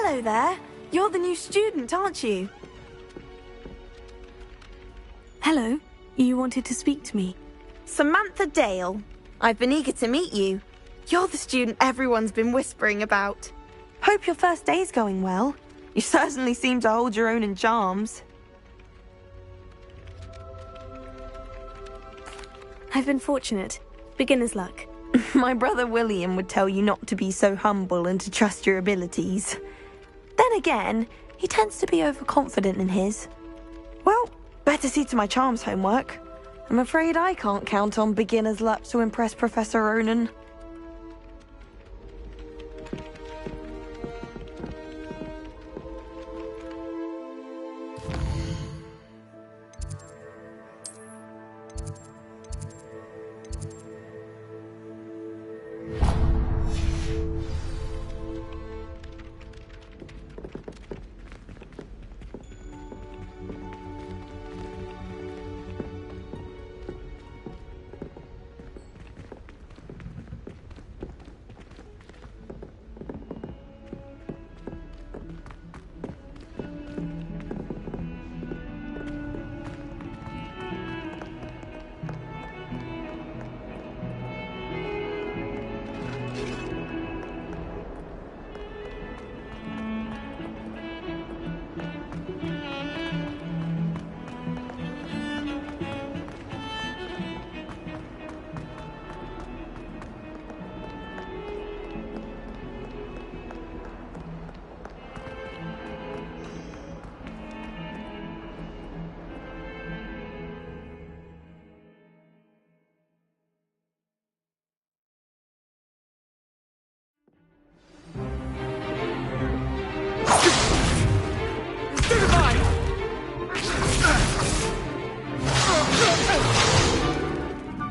Hello there. You're the new student, aren't you? Hello. You wanted to speak to me? Samantha Dale. I've been eager to meet you. You're the student everyone's been whispering about. Hope your first day's going well. You certainly seem to hold your own in charms. I've been fortunate. Beginner's luck. My brother William would tell you not to be so humble and to trust your abilities. Then again, he tends to be overconfident in his. Well, better see to my charms homework. I'm afraid I can't count on beginner's luck to impress Professor Ronan.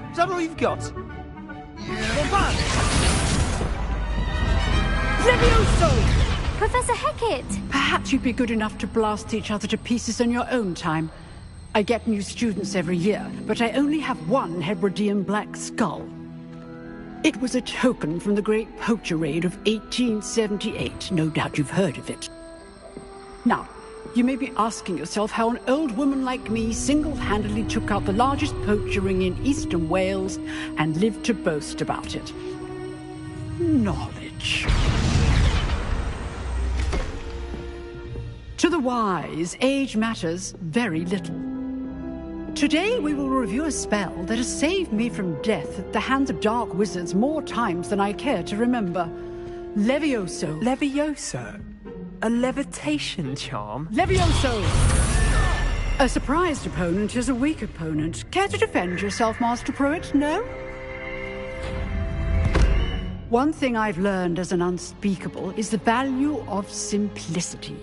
Is that all you've got? Levioso! Professor Hecat! Perhaps you'd be good enough to blast each other to pieces in your own time. I get new students every year, but I only have one Hebridean black skull. It was a token from the Great Poacher Raid of 1878. No doubt you've heard of it. Now, you may be asking yourself how an old woman like me single-handedly took out the largest poacher ring in eastern Wales and lived to boast about it. Knowledge. To the wise, age matters very little. Today we will review a spell that has saved me from death at the hands of dark wizards more times than I care to remember. Levioso. Levioso? A levitation charm? Levioso! A surprised opponent is a weak opponent. Care to defend yourself, Master Pruitt? No? One thing I've learned as an unspeakable is the value of simplicity,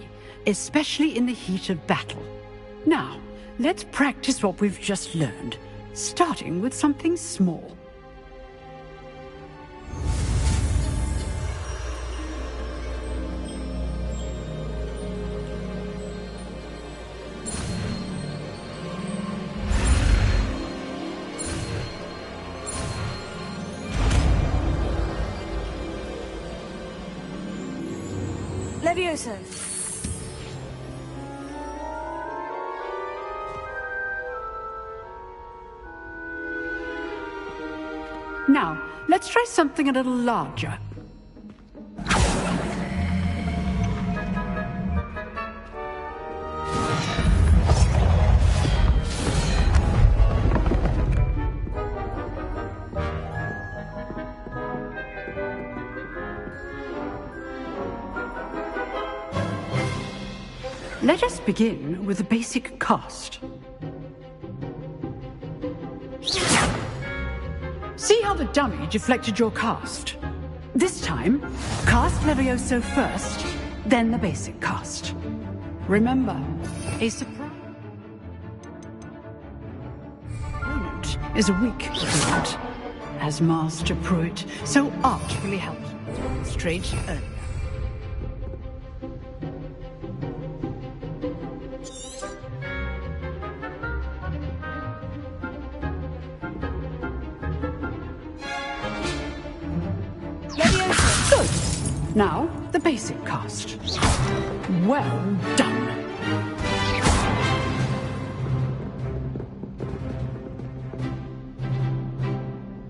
especially in the heat of battle. Now, let's practice what we've just learned, starting with something small. Levioso. Now, let's try something a little larger. Let us begin with the basic cast. See how the dummy deflected your cast? This time, cast Levioso first, then the basic cast. Remember, a surprise opponent is a weak opponent, as Master Pruitt so artfully helped demonstrate earlier. Good. Now, the basic cast. Well done.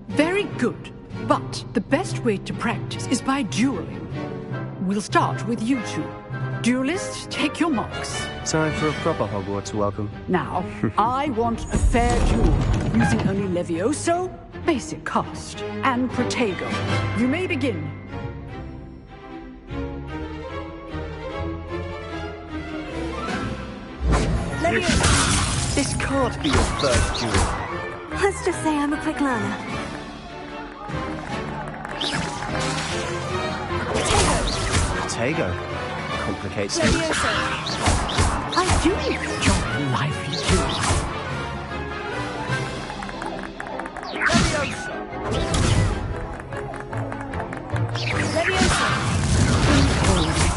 Very good. But the best way to practice is by dueling. We'll start with you two. Duelists, take your marks. Time for a proper Hogwarts welcome. Now, I want a fair duel, using only Levioso, basic cast, and Protego. You may begin. Levioso! This can't be your first duel. Let's just say I'm a quick learner. Protego. Complicates things. Levioso! I do enjoy a lively duel. Levioso!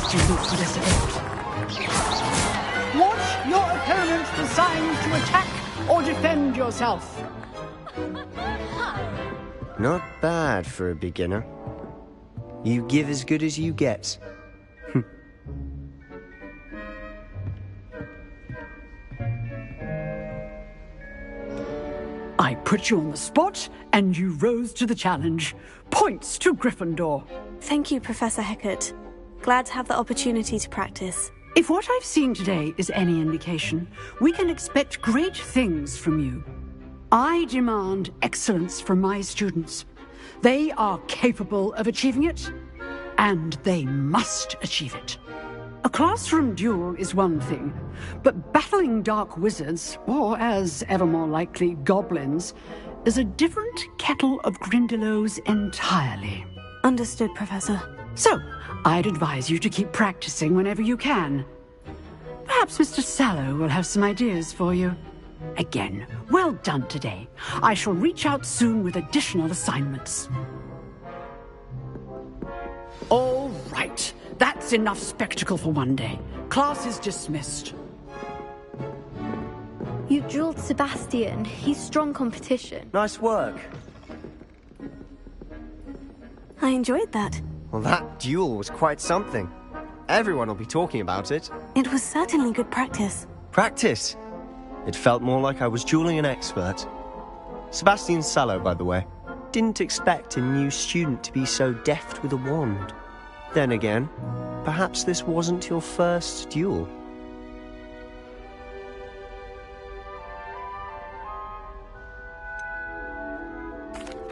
Students for this event. Watch your opponent decide to attack or defend yourself. Not bad for a beginner. You give as good as you get. I put you on the spot, and you rose to the challenge. Points to Gryffindor. Thank you, Professor Hecat. Glad to have the opportunity to practice. If what I've seen today is any indication, we can expect great things from you. I demand excellence from my students. They are capable of achieving it, and they must achieve it. A classroom duel is one thing, but battling dark wizards, or as ever more likely, goblins, is a different kettle of Grindylows entirely. Understood, Professor. So, I'd advise you to keep practicing whenever you can. Perhaps Mr. Sallow will have some ideas for you. Again, well done today. I shall reach out soon with additional assignments. All right. That's enough spectacle for one day. Class is dismissed. You drilled Sebastian. He's strong competition. Nice work. I enjoyed that. Well, that duel was quite something. Everyone will be talking about it. It was certainly good practice. Practice. It felt more like I was dueling an expert. Sebastian Sallow, by the way. Didn't expect a new student to be so deft with a wand. Then again, perhaps this wasn't your first duel.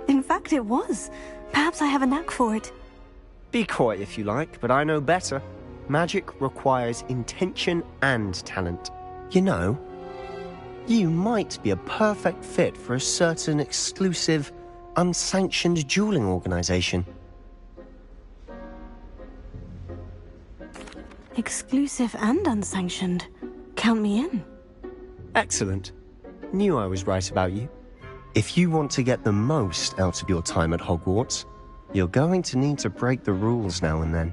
In fact, it was. Perhaps I have a knack for it. Be coy if you like, but I know better. Magic requires intention and talent. You know, you might be a perfect fit for a certain exclusive, unsanctioned dueling organization. Exclusive and unsanctioned. Count me in. Excellent. Knew I was right about you. If you want to get the most out of your time at Hogwarts, you're going to need to break the rules now and then.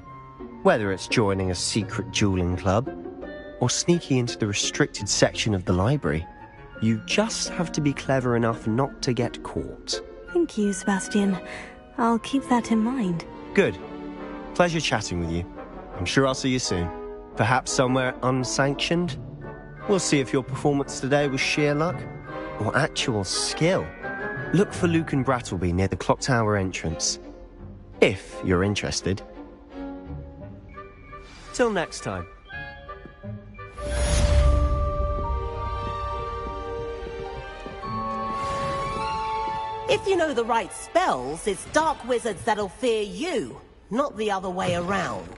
Whether it's joining a secret dueling club, or sneaking into the restricted section of the library, you just have to be clever enough not to get caught. Thank you, Sebastian. I'll keep that in mind. Good. Pleasure chatting with you. I'm sure I'll see you soon. Perhaps somewhere unsanctioned? We'll see if your performance today was sheer luck or actual skill. Look for Luke and Brattleby near the clock tower entrance. If you're interested. Till next time. If you know the right spells, it's dark wizards that'll fear you, not the other way around.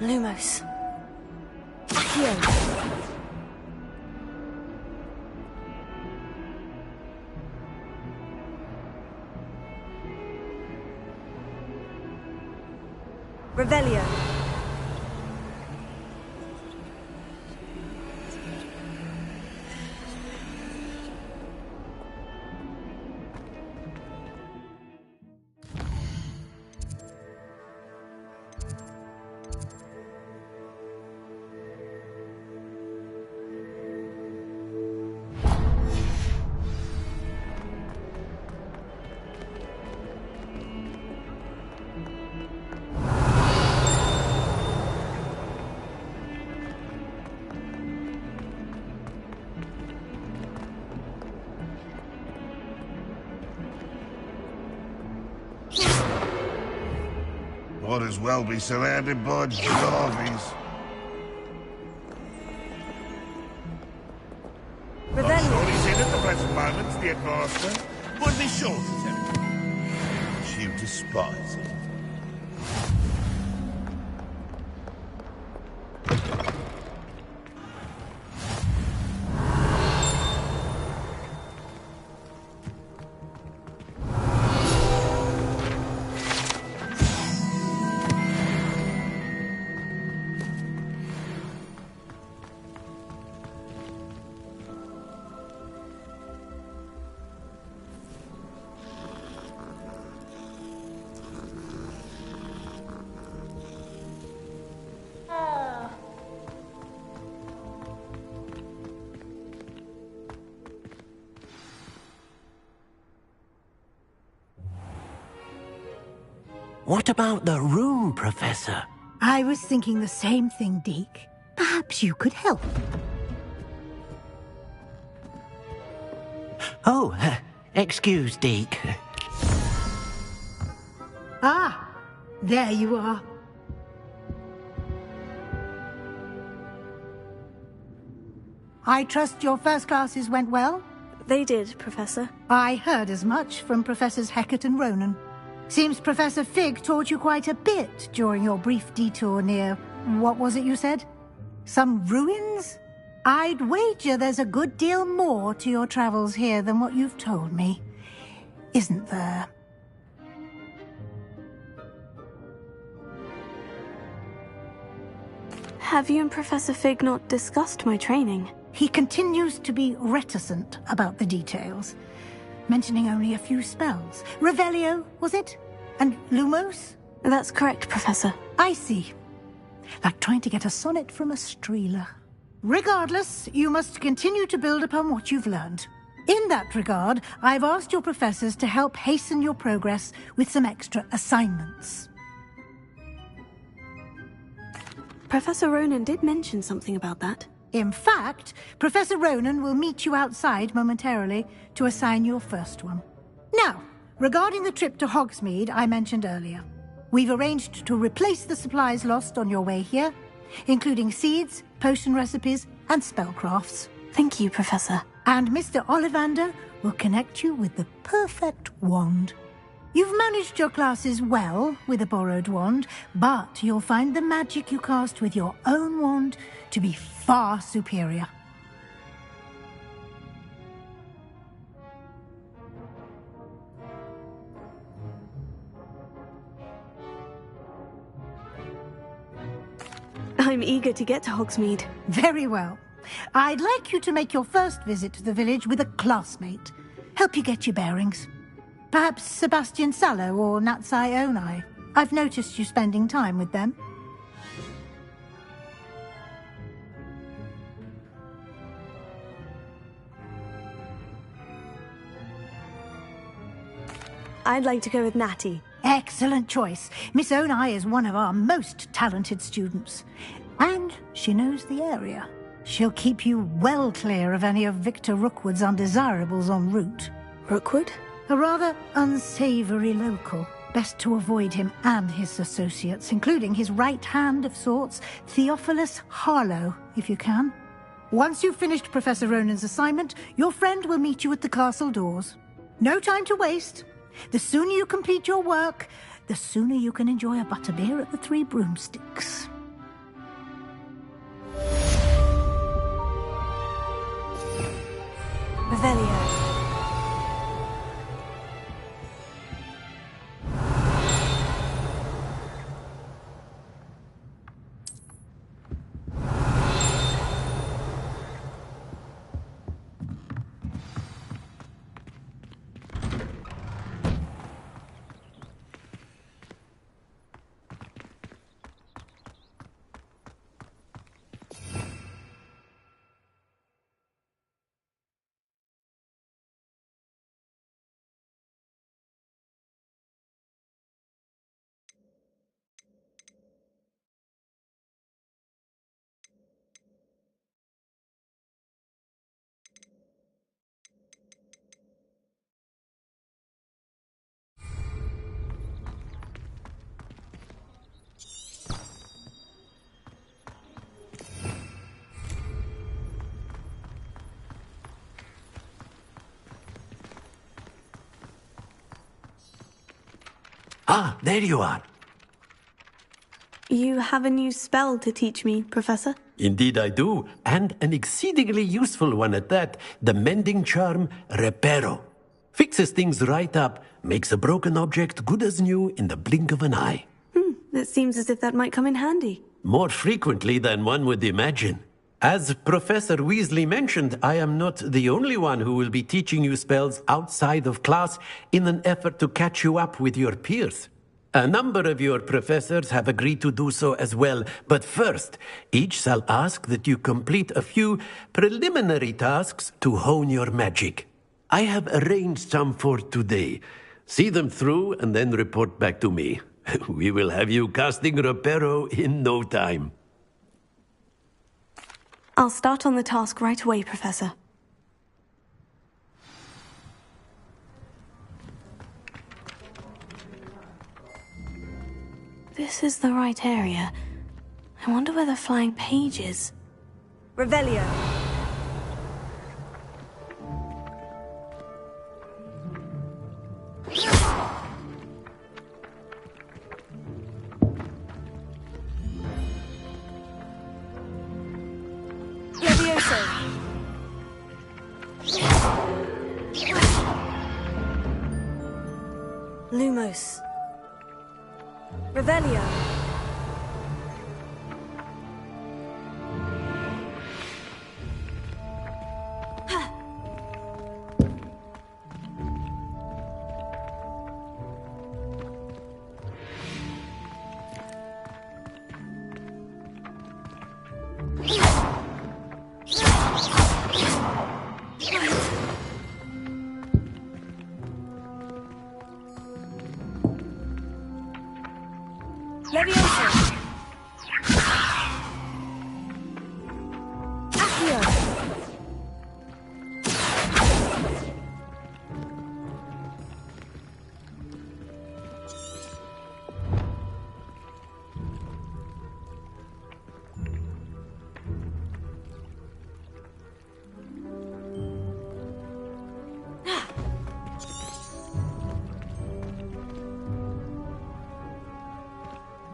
Lumos. Accio. Revelio. well be surrounded by Jarvies. I'm sure he's in at the present moment, the headmaster. Would be sure to tell you. But you despise him. What about the room, Professor? I was thinking the same thing, Deke. Perhaps you could help. Oh, excuse, Deke. Ah, there you are. I trust your first classes went well? They did, Professor. I heard as much from Professors Hecat and Ronan. Seems Professor Fig taught you quite a bit during your brief detour near... what was it you said? Some ruins? I'd wager there's a good deal more to your travels here than what you've told me. Isn't there? Have you and Professor Fig not discussed my training? He continues to be reticent about the details, mentioning only a few spells. Revelio, was it? And Lumos? That's correct, Professor. I see. Like trying to get a sonnet from a streeler. Regardless, you must continue to build upon what you've learned. In that regard, I've asked your professors to help hasten your progress with some extra assignments. Professor Ronan did mention something about that. In fact, Professor Ronan will meet you outside momentarily to assign your first one. Now, regarding the trip to Hogsmeade I mentioned earlier, we've arranged to replace the supplies lost on your way here, including seeds, potion recipes, and spellcrafts. Thank you, Professor. And Mr. Ollivander will connect you with the perfect wand. You've managed your classes well with a borrowed wand, but you'll find the magic you cast with your own wand to be far superior. I'm eager to get to Hogsmeade. Very well. I'd like you to make your first visit to the village with a classmate. Help you get your bearings. Perhaps Sebastian Sallow or Natsai Onai. I've noticed you spending time with them. I'd like to go with Natty. Excellent choice. Miss Onai is one of our most talented students. And she knows the area. She'll keep you well clear of any of Victor Rookwood's undesirables en route. Rookwood? A rather unsavoury local. Best to avoid him and his associates, including his right hand of sorts, Theophilus Harlow, if you can. Once you've finished Professor Ronan's assignment, your friend will meet you at the castle doors. No time to waste. The sooner you complete your work, the sooner you can enjoy a butterbeer at the Three Broomsticks. Revelio. Ah, there you are. You have a new spell to teach me, Professor? Indeed I do, and an exceedingly useful one at that. The mending charm, Reparo. Fixes things right up, makes a broken object good as new in the blink of an eye. It seems as if that might come in handy. More frequently than one would imagine. As Professor Weasley mentioned, I am not the only one who will be teaching you spells outside of class in an effort to catch you up with your peers. A number of your professors have agreed to do so as well, but first, each shall ask that you complete a few preliminary tasks to hone your magic. I have arranged some for today. See them through and then report back to me. We will have you casting Reparo in no time. I'll start on the task right away, Professor. This is the right area. I wonder where the flying page is. Revelio. Levioso. Lumos. Revelio. Levioso. Accio.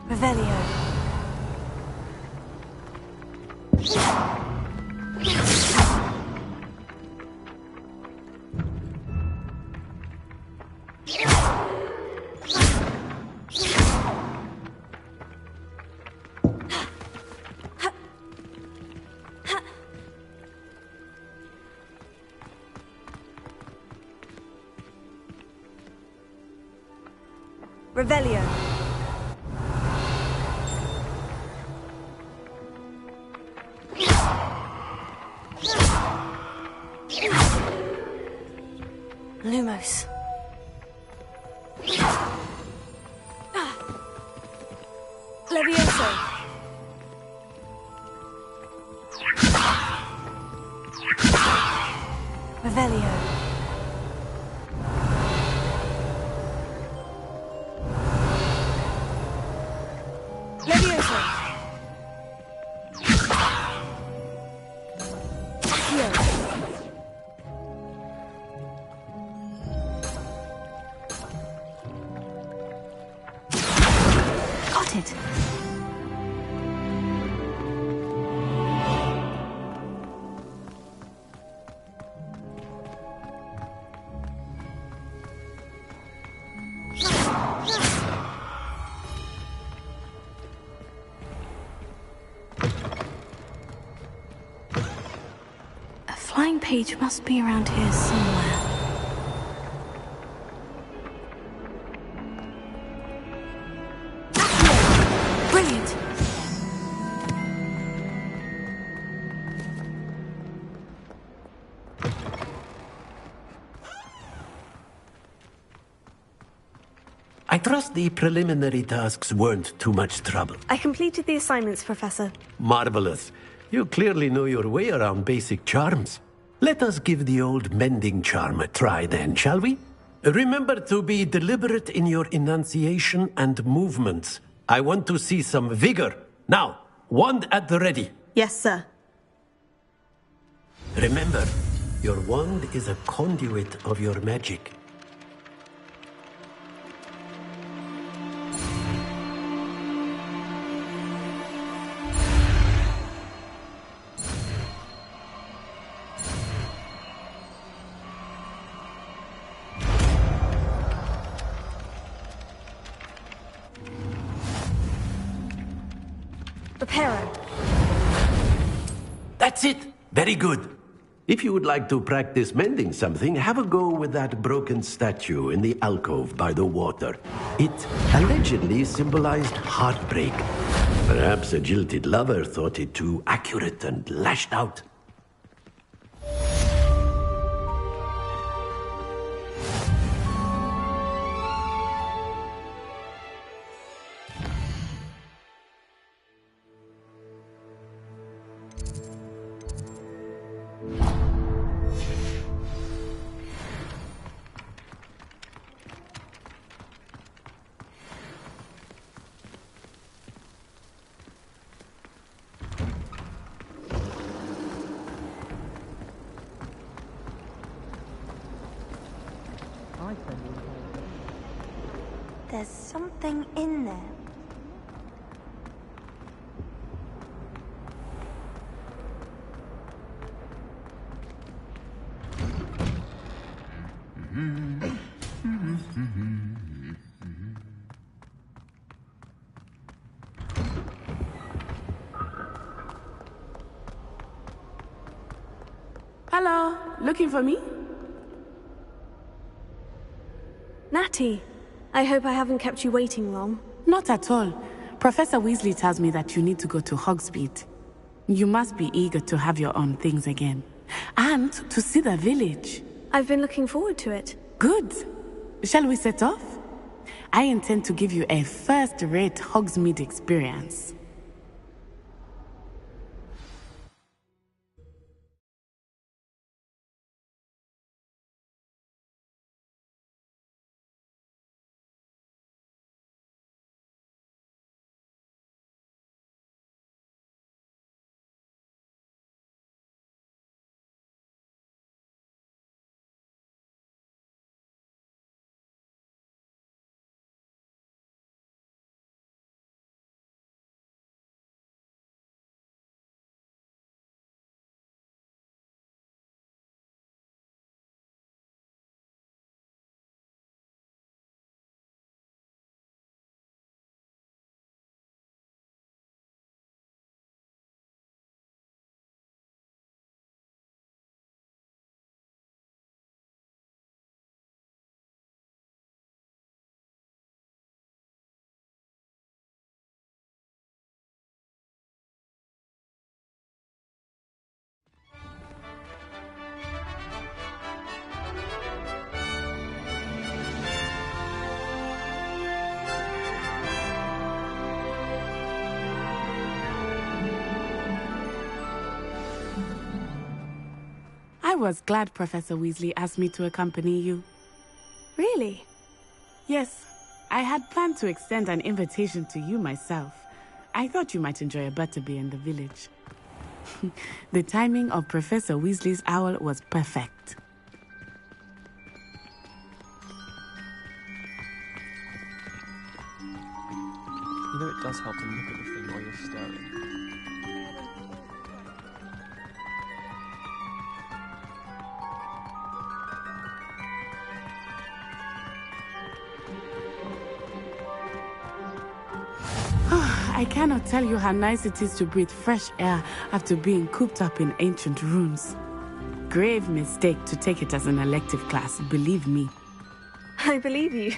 Revelio. Revelio. Lumos. Levioso. Revelio. Levioso. Accio. Got it. A flying page must be around here somewhere. Brilliant! I trust the preliminary tasks weren't too much trouble. I completed the assignments, Professor. Marvelous. You clearly know your way around basic charms. Let us give the old mending charm a try then, shall we? Remember to be deliberate in your enunciation and movements. I want to see some vigor. Now, wand at the ready. Yes, sir. Remember, your wand is a conduit of your magic. the Pero. That's it. Very good. If you would like to practice mending something, have a go with that broken statue in the alcove by the water. It allegedly symbolized heartbreak. Perhaps a jilted lover thought it too accurate and lashed out. There's something in there. Hello, looking for me? Natty, I hope I haven't kept you waiting long. Not at all. Professor Weasley tells me that you need to go to Hogsmeade. You must be eager to have your own things again. And to see the village. I've been looking forward to it. Good. Shall we set off? I intend to give you a first-rate Hogsmeade experience. I was glad Professor Weasley asked me to accompany you. Really? Yes, I had planned to extend an invitation to you myself. I thought you might enjoy a butterbeer in the village. The timing of Professor Weasley's owl was perfect. You know it does help to look at the thing while you're staring. I cannot tell you how nice it is to breathe fresh air after being cooped up in ancient rooms. Grave mistake to take it as an elective class, believe me. I believe you.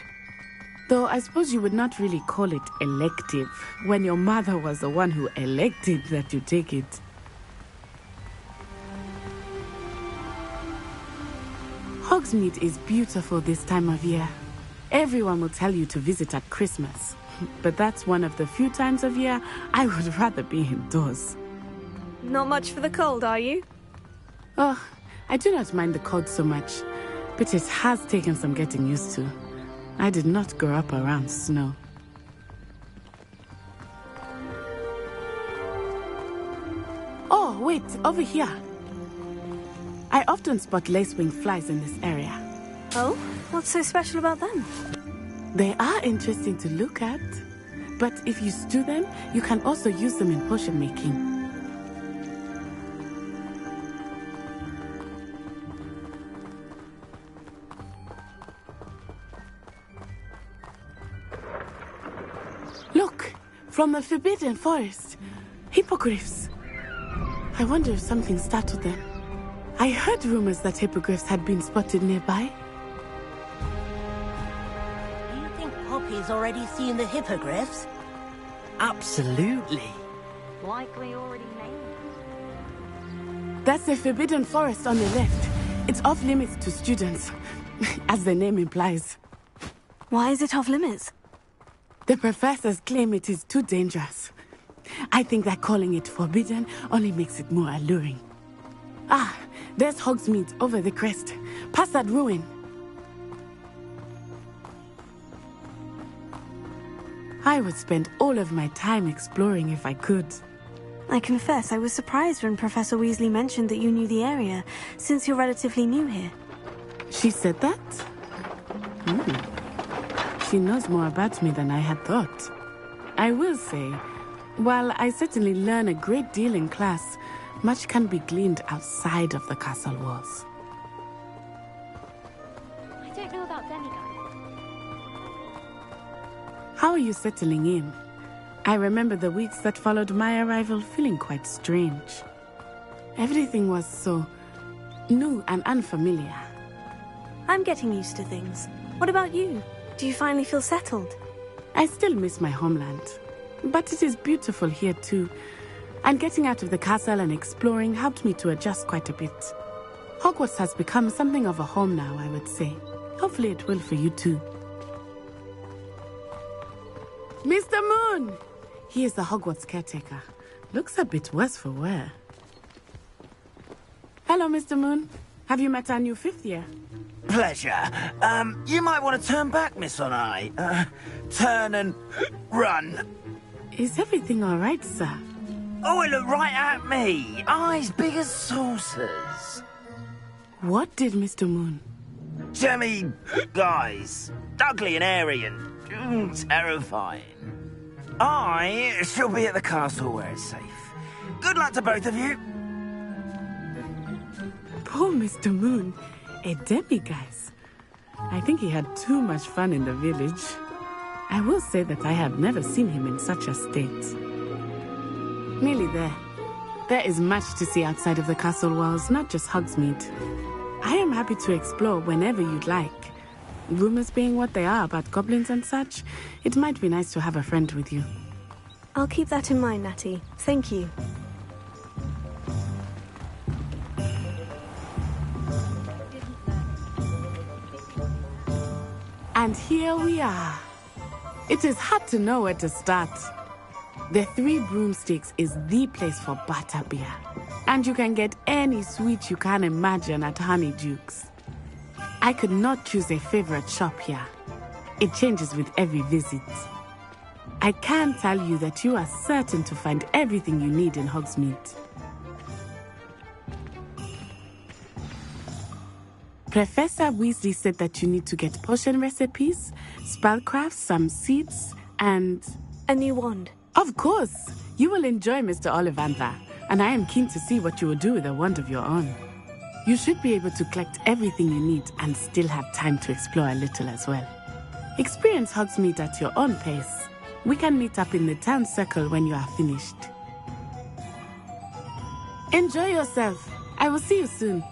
Though I suppose you would not really call it elective when your mother was the one who elected that you take it. Hogsmeade is beautiful this time of year. Everyone will tell you to visit at Christmas. But that's one of the few times of year I would rather be indoors. Not much for the cold, are you? Oh, I do not mind the cold so much, but it has taken some getting used to. I did not grow up around snow. Oh, wait, over here. I often spot lacewing flies in this area. Oh? What's so special about them? They are interesting to look at, but if you stew them, you can also use them in potion making. Look, from the Forbidden Forest. Hippogriffs! I wonder if something startled them. I heard rumors that hippogriffs had been spotted nearby. Do you think Poppy's already seen the hippogriffs? Absolutely. Likely already named. That's the Forbidden Forest on the left. It's off limits to students, as the name implies. Why is it off limits? The professors claim it is too dangerous. I think that calling it forbidden only makes it more alluring. Ah, there's Hogsmeade over the crest. Past that ruin. I would spend all of my time exploring if I could. I confess I was surprised when Professor Weasley mentioned that you knew the area, since you're relatively new here. She said that? She knows more about me than I had thought. I will say, while I certainly learn a great deal in class, much can be gleaned outside of the castle walls. I don't know about demigods. How are you settling in? I remember the weeks that followed my arrival feeling quite strange. Everything was so new and unfamiliar. I'm getting used to things. What about you? Do you finally feel settled? I still miss my homeland, but it is beautiful here too. And getting out of the castle and exploring helped me to adjust quite a bit. Hogwarts has become something of a home now, I would say. Hopefully it will for you too. Mr. Moon! He is the Hogwarts caretaker. Looks a bit worse for wear. Hello, Mr. Moon. Have you met our new fifth year? Pleasure. You might want to turn back, Miss Onai. Turn and run. Is everything all right, sir? Oh, it looked right at me. Eyes big as saucers. What did Mr. Moon? Jemmy guys. Ugly and airy and terrifying. I shall be at the castle where it's safe. Good luck to both of you. Poor Mr. Moon. A demiguise. I think he had too much fun in the village. I will say that I have never seen him in such a state. Nearly there. There is much to see outside of the castle walls, not just Hogsmeade. I am happy to explore whenever you'd like. Rumors being what they are about goblins and such, it might be nice to have a friend with you. I'll keep that in mind, Natty. Thank you. And here we are. It is hard to know where to start. The Three Broomsticks is the place for butterbeer. And you can get any sweet you can imagine at Honeydukes. I could not choose a favorite shop here. It changes with every visit. I can tell you that you are certain to find everything you need in Hogsmeade. Professor Weasley said that you need to get potion recipes, spellcrafts, some seeds, and... a new wand. Of course! You will enjoy Mr. Ollivander, and I am keen to see what you will do with a wand of your own. You should be able to collect everything you need and still have time to explore a little as well. Experience Hogsmeade at your own pace. We can meet up in the town circle when you are finished. Enjoy yourself. I will see you soon.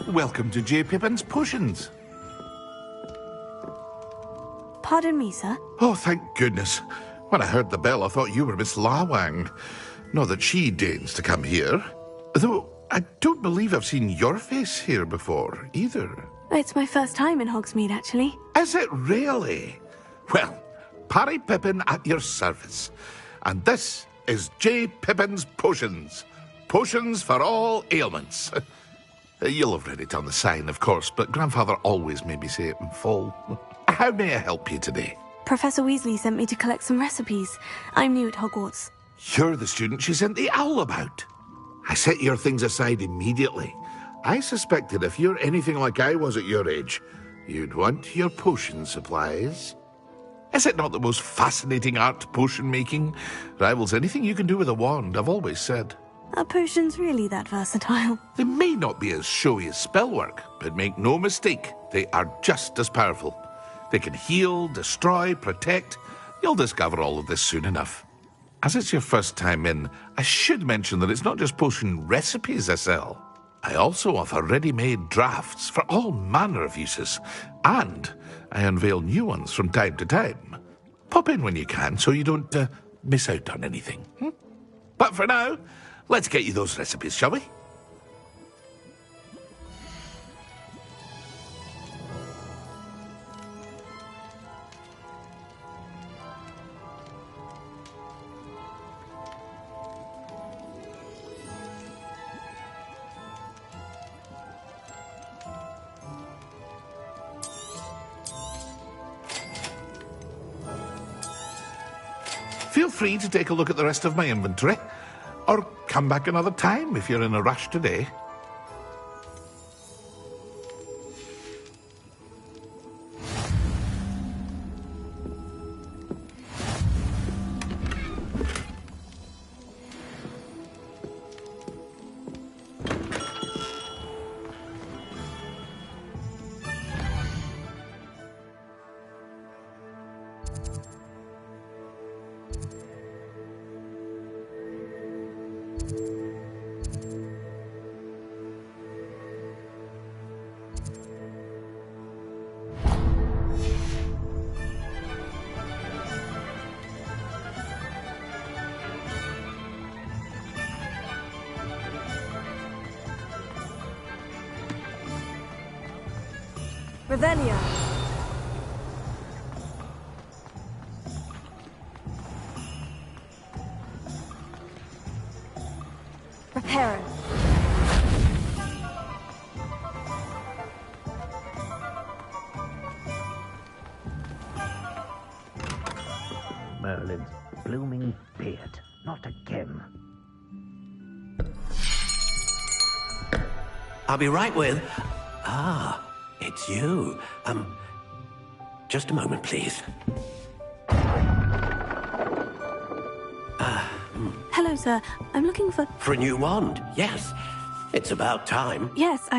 Welcome to J. Pippin's Potions. Pardon me, sir. Oh, thank goodness. When I heard the bell, I thought you were Miss Lawang. Not that she deigns to come here. Though I don't believe I've seen your face here before, either. It's my first time in Hogsmeade, actually. Is it really? Well, Parry Pippin at your service. And this is J. Pippin's Potions. Potions for all ailments. You'll have read it on the sign, of course, but Grandfather always made me say it in full. How may I help you today? Professor Weasley sent me to collect some recipes. I'm new at Hogwarts. You're the student she sent the owl about. I set your things aside immediately. I suspected if you're anything like I was at your age, you'd want your potion supplies. Is it not the most fascinating art, potion making? Rivals anything you can do with a wand, I've always said. Are potions really that versatile? They may not be as showy as spellwork, but make no mistake, they are just as powerful. They can heal, destroy, protect. You'll discover all of this soon enough. As it's your first time in, I should mention that it's not just potion recipes I sell. I also offer ready-made drafts for all manner of uses, and I unveil new ones from time to time. Pop in when you can so you don't miss out on anything. But for now, let's get you those recipes, shall we? Feel free to take a look at the rest of my inventory, or come back another time if you're in a rush today. Revelio. Reparo. Merlin's blooming beard. Not again. I'll be right with... It's you. Just a moment, please. Hello, sir. I'm looking for... For a new wand, yes. It's about time. Yes,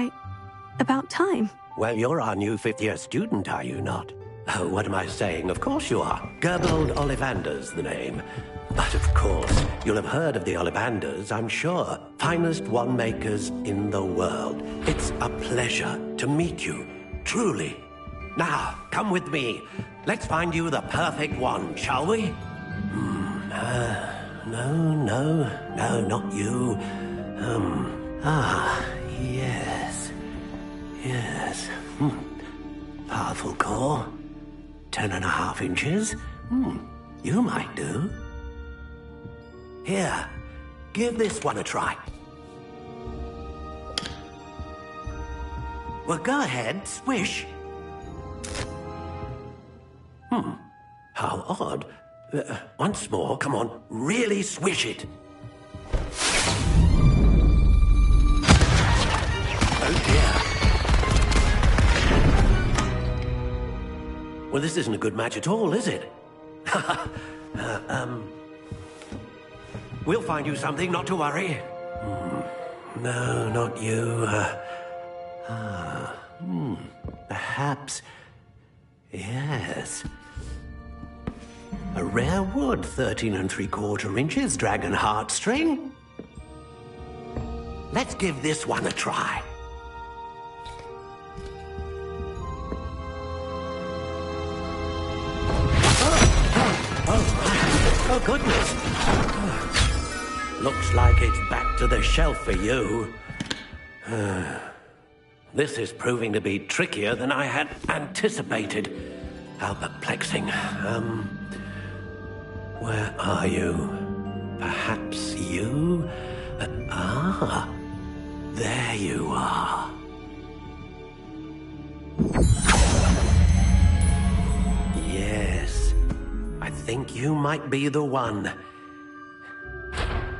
about time. Well, you're our new fifth-year student, are you not? Oh, what am I saying? Of course you are. Gerbold Ollivander's the name. But of course, you'll have heard of the Ollivanders, I'm sure. Finest wand makers in the world. It's a pleasure to meet you, truly. Now, come with me. Let's find you the perfect wand, shall we? No, not you. Yes. Powerful core. 10.5 inches. You might do. Here, give this one a try. Well, go ahead, swish. How odd. Once more, come on, really swish it. Oh dear. Well, this isn't a good match at all, is it? We'll find you something, not to worry. No, not you. Perhaps... Yes. A rare wood, 13 3/4 inches, dragon heartstring. Let's give this one a try. Oh, goodness. Looks like it's back to the shelf for you. This is proving to be trickier than I had anticipated. How perplexing. Where are you? Perhaps you? There you are. Yes, I think you might be the one.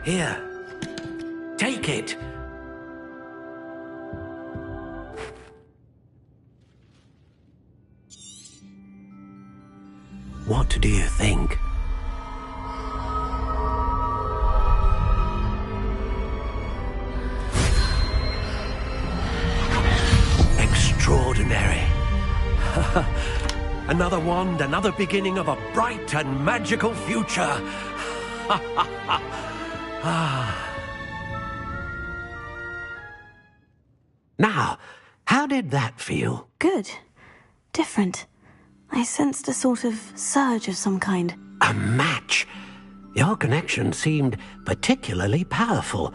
Here, take it. What do you think? Extraordinary. Another wand, another beginning of a bright and magical future. Now, how did that feel? Good. Different. I sensed a sort of surge of some kind. A match? Your connection seemed particularly powerful.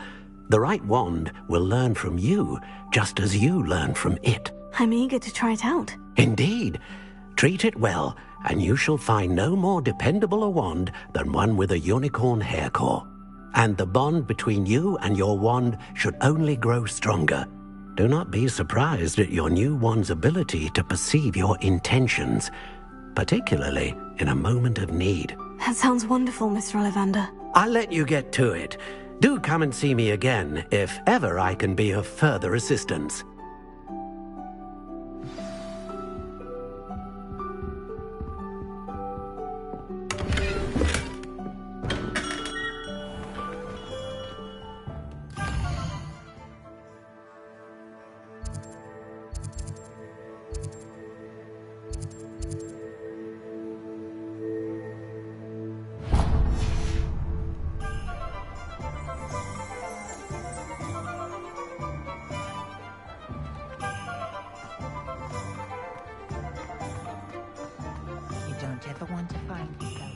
The right wand will learn from you, just as you learn from it. I'm eager to try it out. Indeed. Treat it well, and you shall find no more dependable a wand than one with a unicorn hair core. And the bond between you and your wand should only grow stronger. Do not be surprised at your new wand's ability to perceive your intentions, particularly in a moment of need. That sounds wonderful, Mr. Ollivander. I'll let you get to it. Do come and see me again if ever I can be of further assistance. Don't ever want to find yourself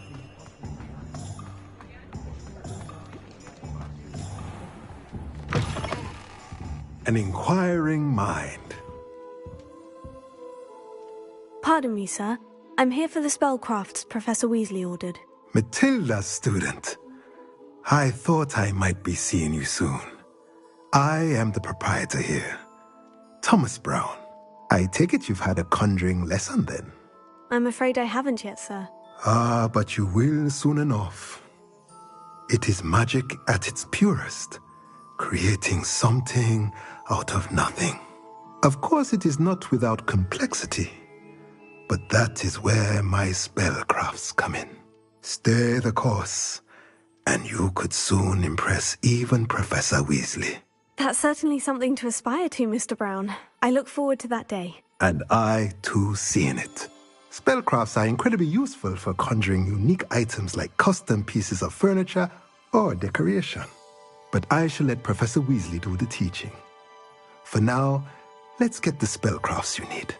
in An inquiring mind. Pardon me, sir. I'm here for the spellcrafts Professor Weasley ordered. Matilda's student. I thought I might be seeing you soon. I am the proprietor here, Thomas Brown. I take it you've had a conjuring lesson then? I'm afraid I haven't yet, sir. Ah, but you will soon enough. It is magic at its purest, creating something out of nothing. Of course, it is not without complexity, but that is where my spellcrafts come in. Stay the course, and you could soon impress even Professor Weasley. That's certainly something to aspire to, Mr. Brown. I look forward to that day. And I, too, seeing it. Spellcrafts are incredibly useful for conjuring unique items like custom pieces of furniture or decoration. But I shall let Professor Weasley do the teaching. For now, let's get the spellcrafts you need.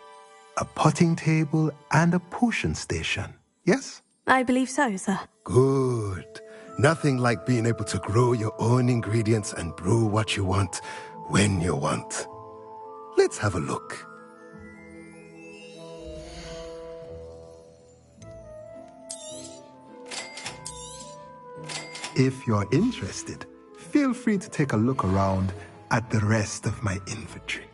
A potting table and a potion station, yes? I believe so, sir. Good. Nothing like being able to grow your own ingredients and brew what you want, when you want. Let's have a look. If you're interested, feel free to take a look around at the rest of my inventory.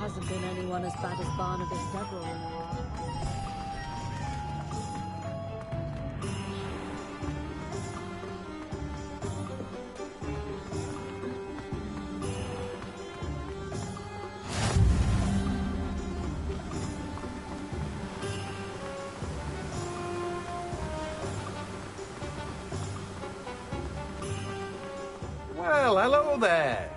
hasn't been anyone as bad as Barnabas Deverell in a while. Well, hello there.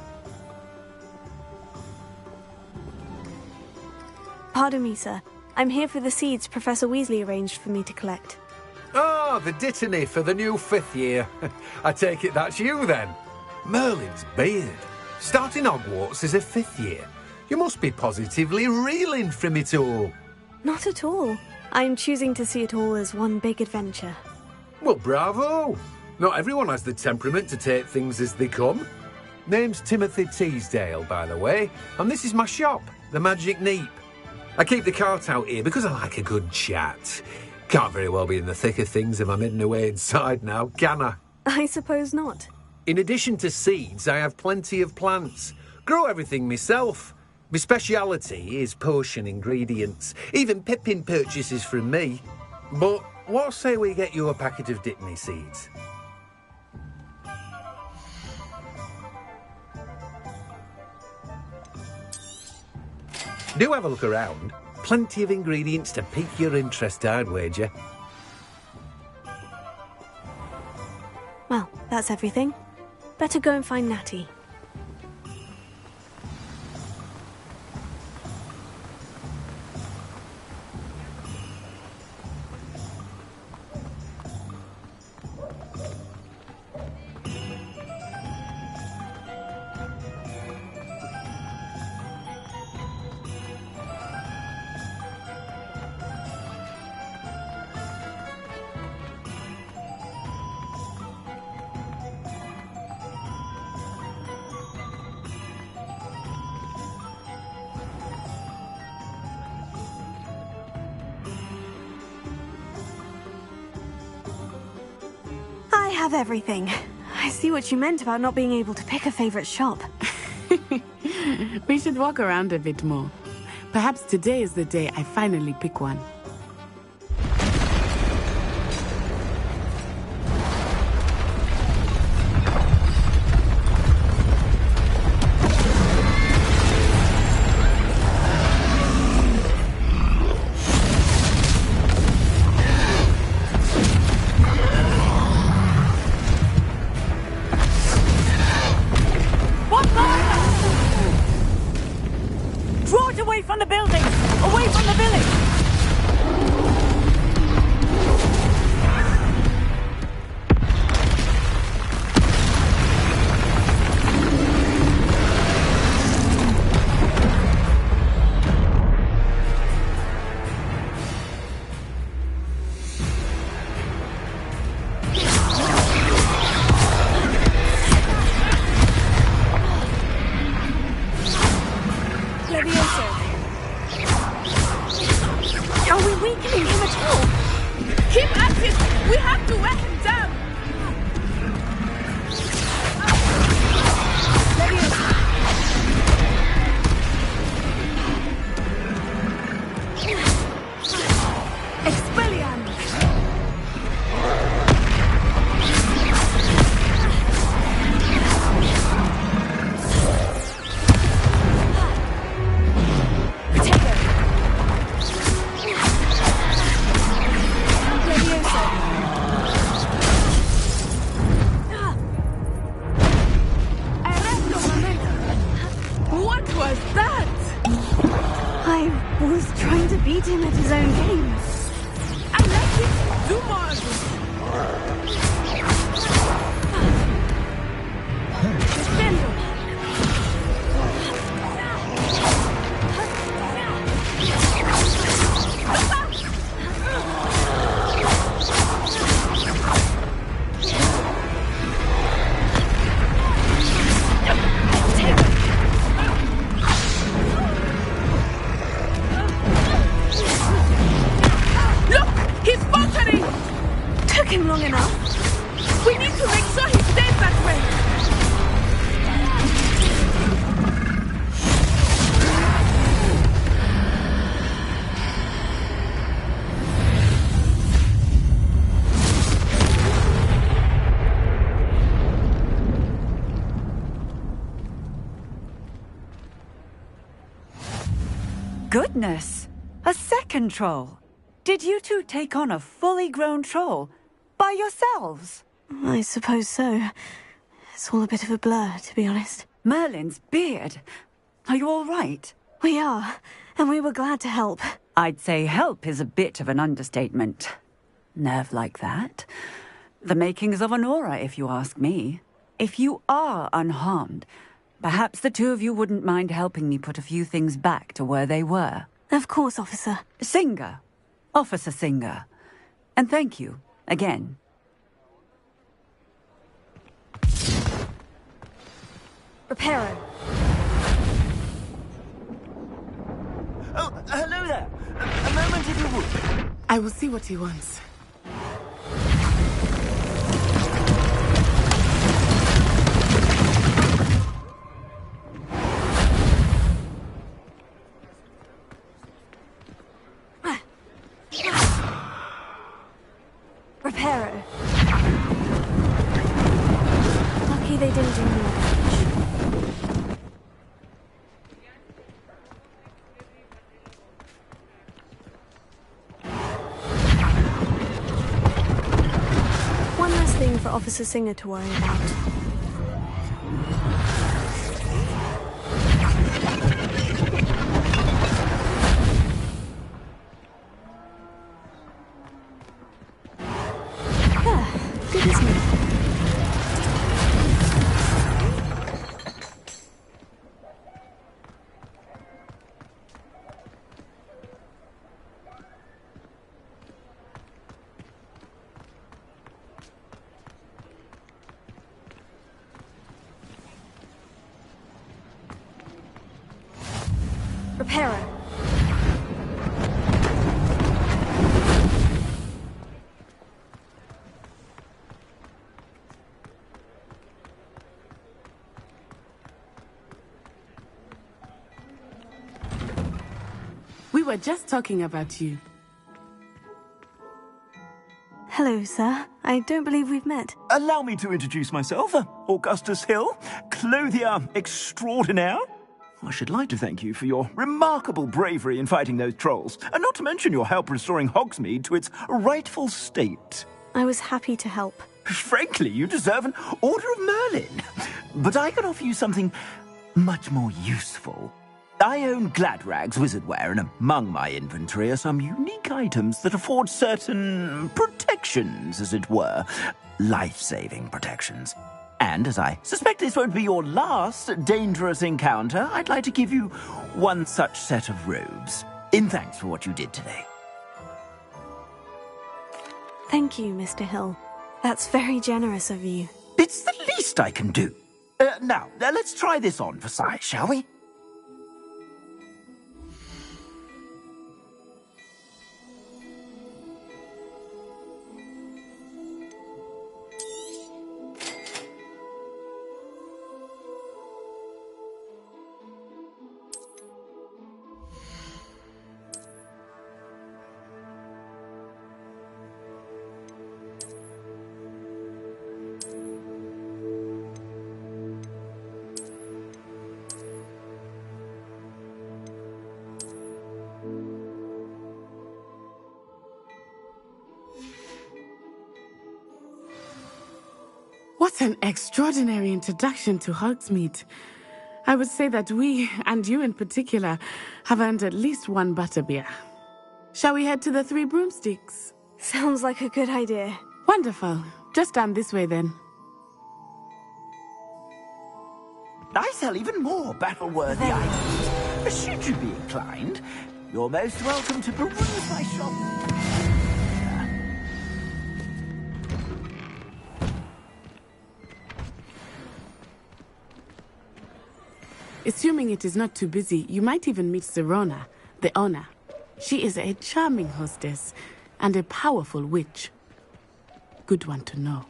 Pardon me, sir. I'm here for the seeds Professor Weasley arranged for me to collect. Oh, the dittany for the new 5th year. I take it that's you, then. Merlin's beard. Starting Hogwarts as a 5th year. You must be positively reeling from it all. Not at all. I'm choosing to see it all as one big adventure. Well, bravo. Not everyone has the temperament to take things as they come. Name's Timothy Teasdale, by the way, and this is my shop, the Magic Neep. I keep the cart out here because I like a good chat. Can't very well be in the thick of things if I'm hidden away inside now, can I? I suppose not. In addition to seeds, I have plenty of plants. Grow everything myself. My speciality is potion ingredients. Even Pippin purchases from me. But what say we get you a packet of Dittany seeds? Do have a look around. Plenty of ingredients to pique your interest, I'd wager. Well, that's everything. Better go and find Natty. I have everything. I see what you meant about not being able to pick a favorite shop. We should walk around a bit more. Perhaps today is the day I finally pick one. Away from the building! Away from the village! Are we weakening him at all? Keep at it! We have to wear him down! Expelliarmus! What was that? I was trying to beat him at his own game. I like it. Do more of Took him long enough. Goodness! A second troll! Did you two take on a fully grown troll? By yourselves? I suppose so. It's all a bit of a blur, to be honest. Merlin's beard. Are you all right? We are, and we were glad to help. I'd say help is a bit of an understatement. Nerve like that. The makings of an aura, if you ask me. If you are unharmed, perhaps the two of you wouldn't mind helping me put a few things back to where they were. Of course, officer. Singer. Officer Singer. And thank you, again. Reparo. Oh, hello there. A moment if you would. I will see what he wants. Reparo. Lucky they didn't do more damage. One less thing for Officer Singer to worry about. Goodness me. Reparo. We were just talking about you. Hello, sir. I don't believe we've met. Allow me to introduce myself. Augustus Hill, clothier extraordinaire. I should like to thank you for your remarkable bravery in fighting those trolls, and not to mention your help restoring Hogsmeade to its rightful state. I was happy to help. Frankly, you deserve an Order of Merlin. But I can offer you something much more useful. I own Gladrag's wizardware, and among my inventory are some unique items that afford certain protections, as it were. Life-saving protections. And as I suspect this won't be your last dangerous encounter, I'd like to give you one such set of robes, in thanks for what you did today. Thank you, Mr. Hill. That's very generous of you. It's the least I can do. Now, let's try this on for size, shall we? What an extraordinary introduction to Hogsmeade. I would say that we, and you in particular, have earned at least one butterbeer. Shall we head to the Three Broomsticks? Sounds like a good idea. Wonderful. Just down this way then. I sell even more battle-worthy items. Should you be inclined, you're most welcome to peruse my shop. Assuming it is not too busy, you might even meet Serona, the owner. She is a charming hostess and a powerful witch. Good one to know.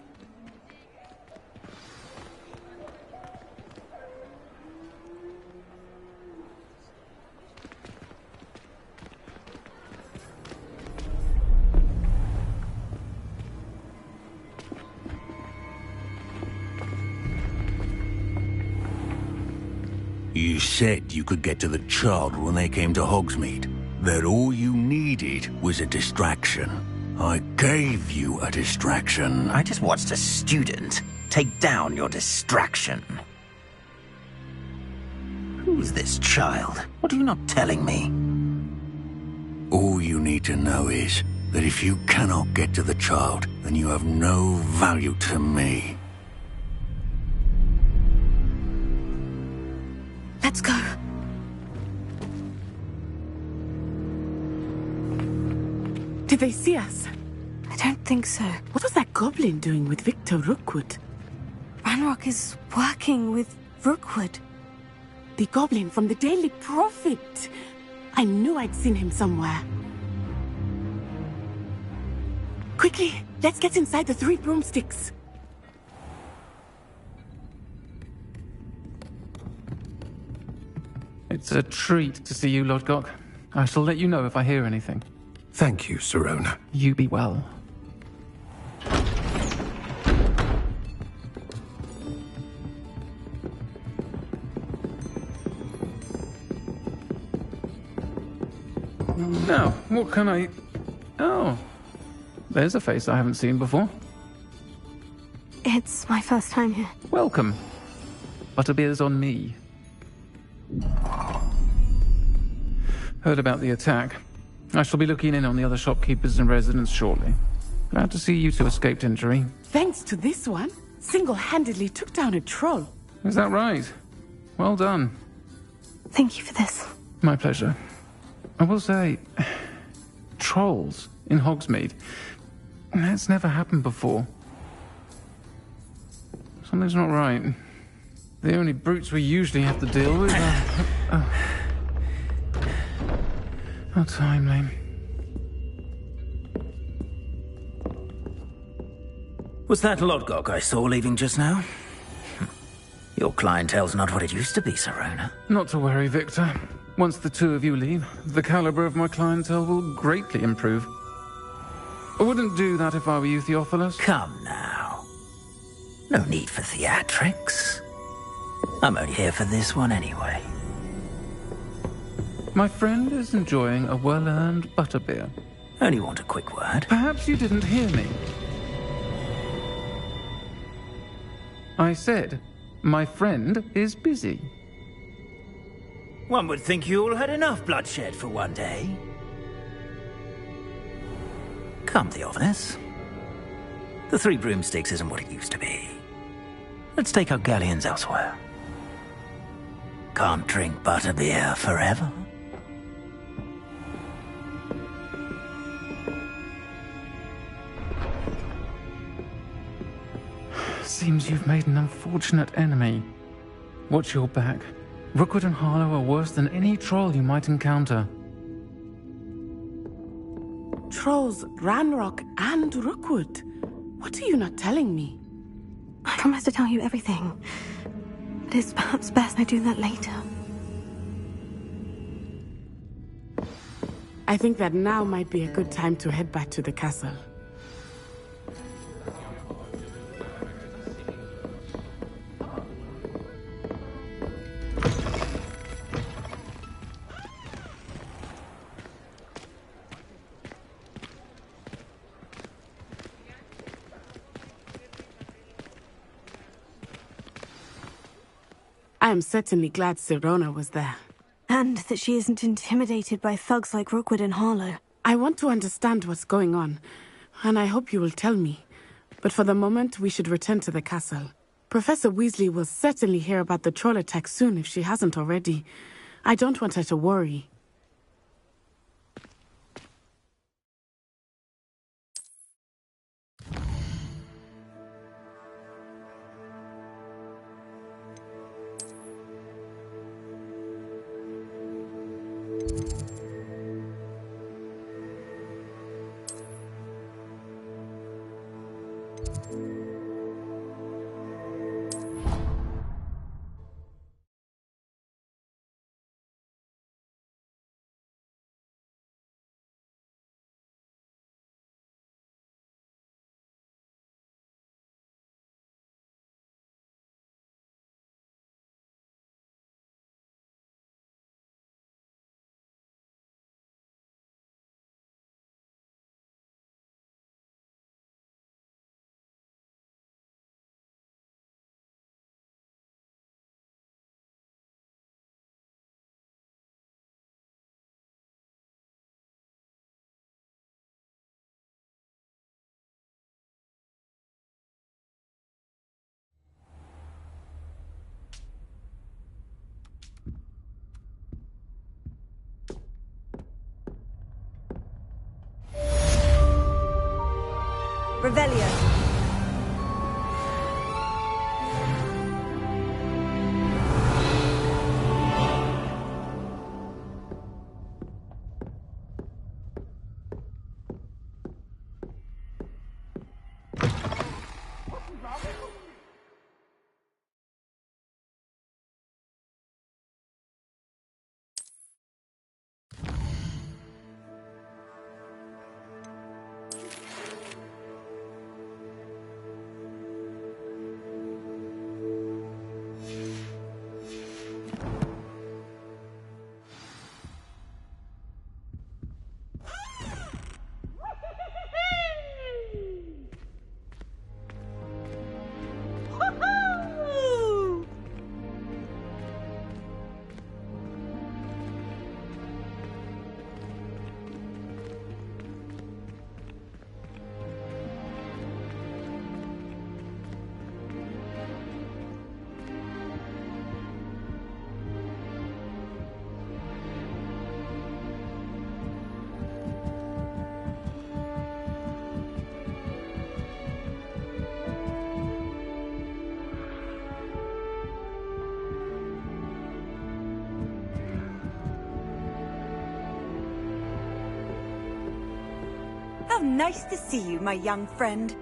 You said you could get to the child when they came to Hogsmeade. That all you needed was a distraction. I gave you a distraction. I just watched a student take down your distraction. Who's this child? What are you not telling me? All you need to know is that if you cannot get to the child, then you have no value to me. Let's go. Did they see us? I don't think so. What was that goblin doing with Victor Rookwood? Ranrock is working with Rookwood. The goblin from the Daily Prophet. I knew I'd seen him somewhere. Quickly, let's get inside the 3 broomsticks. It's a treat to see you, Lodgok. I shall let you know if I hear anything. Thank you, Sirona. You be well. Now, what can I... Oh, there's a face I haven't seen before. It's my first time here. Welcome. Butterbeer's on me. Heard about the attack. I shall be looking in on the other shopkeepers and residents shortly. Glad to see you two escaped injury. Thanks to this one, single-handedly took down a troll. Is that right? Well done. Thank you for this. My pleasure. I will say, trolls in Hogsmeade. That's never happened before. Something's not right. The only brutes we usually have to deal with are... How timely. Was that Lodgok I saw leaving just now? Your clientele's not what it used to be, Sirona. Not to worry, Victor. Once the two of you leave, the caliber of my clientele will greatly improve. I wouldn't do that if I were you, Theophilus. Come now. No need for theatrics. I'm only here for this one anyway. My friend is enjoying a well-earned butterbeer. Only want a quick word. Perhaps you didn't hear me. I said, my friend is busy. One would think you all had enough bloodshed for one day. Come, Theophilus. The 3 broomsticks isn't what it used to be. Let's take our galleons elsewhere. Can't drink butterbeer forever. Seems you've made an unfortunate enemy. Watch your back. Rookwood and Harlow are worse than any troll you might encounter. Trolls, Ranrock, and Rookwood. What are you not telling me? I promise to tell you everything. But it's perhaps best I do that later. I think that now might be a good time to head back to the castle. I am certainly glad Sirona was there. And that she isn't intimidated by thugs like Rookwood and Harlow. I want to understand what's going on, and I hope you will tell me. But for the moment, we should return to the castle. Professor Weasley will certainly hear about the troll attack soon if she hasn't already. I don't want her to worry. Revelio. How nice to see you, my young friend.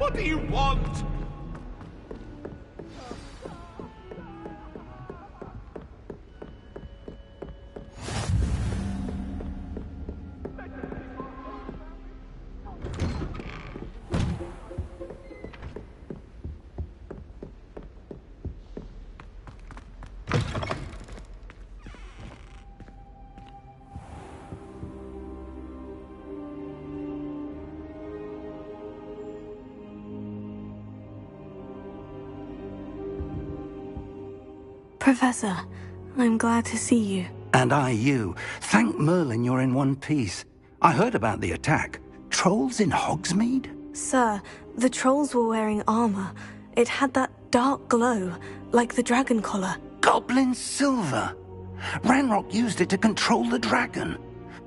What do you want? Professor, I'm glad to see you. And I you. Thank Merlin you're in one piece. I heard about the attack. Trolls in Hogsmeade? Sir, the trolls were wearing armor. It had that dark glow, like the dragon collar. Goblin silver! Ranrock used it to control the dragon.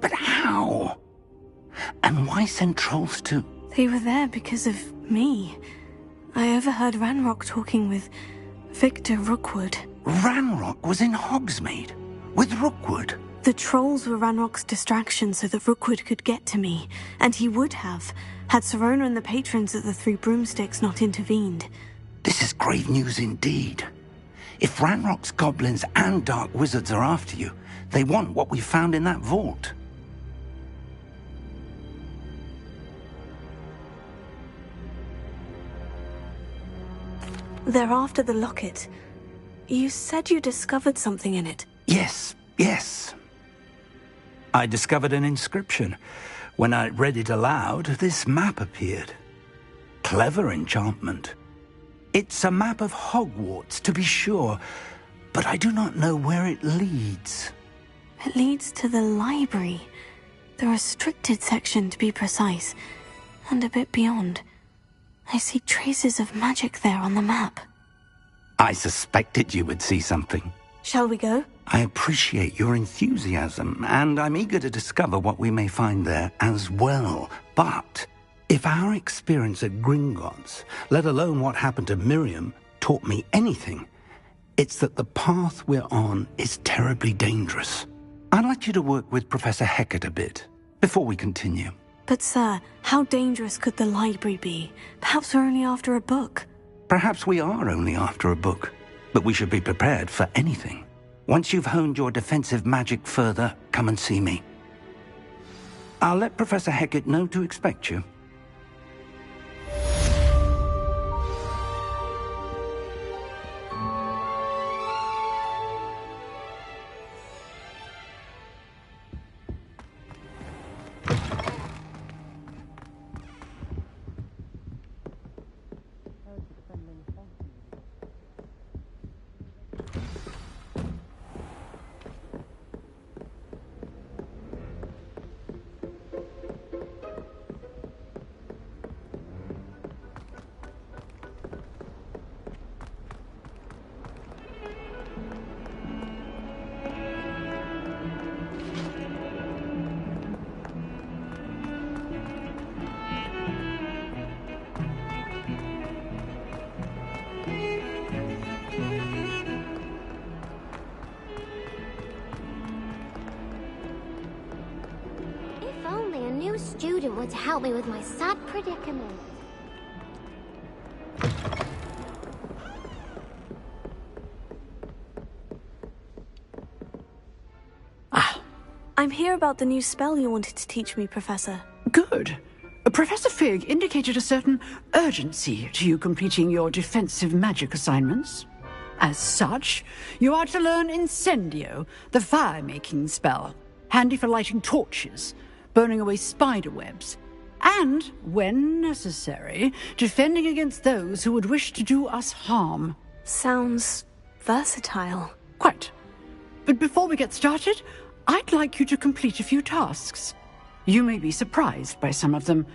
But how? And why send trolls too? They were there because of me. I overheard Ranrock talking with Victor Rookwood. Ranrock was in Hogsmeade? With Rookwood? The trolls were Ranrock's distraction so that Rookwood could get to me, and he would have, had Serona and the patrons at the Three Broomsticks not intervened. This is grave news indeed. If Ranrock's goblins and dark wizards are after you, they want what we found in that vault. They're after the locket. You said you discovered something in it. Yes. I discovered an inscription. When I read it aloud, this map appeared. Clever enchantment. It's a map of Hogwarts, to be sure, but I do not know where it leads. It leads to the library. The restricted section, to be precise, and a bit beyond. I see traces of magic there on the map. I suspected you would see something. Shall we go? I appreciate your enthusiasm, and I'm eager to discover what we may find there as well. But if our experience at Gringotts, let alone what happened to Miriam, taught me anything, it's that the path we're on is terribly dangerous. I'd like you to work with Professor Hecat a bit before we continue. But sir, how dangerous could the library be? Perhaps we're only after a book. Perhaps we are only after a book, but we should be prepared for anything. Once you've honed your defensive magic further, come and see me. I'll let Professor Hecat know to expect you. Student would help me with my sad predicament. I'm here about the new spell you wanted to teach me, Professor. Good. Professor Fig indicated a certain urgency to you completing your defensive magic assignments. As such, you are to learn Incendio, the fire-making spell, handy for lighting torches, burning away spider webs, and, when necessary, defending against those who would wish to do us harm. Sounds versatile. Quite. But before we get started, I'd like you to complete a few tasks. You may be surprised by some of them.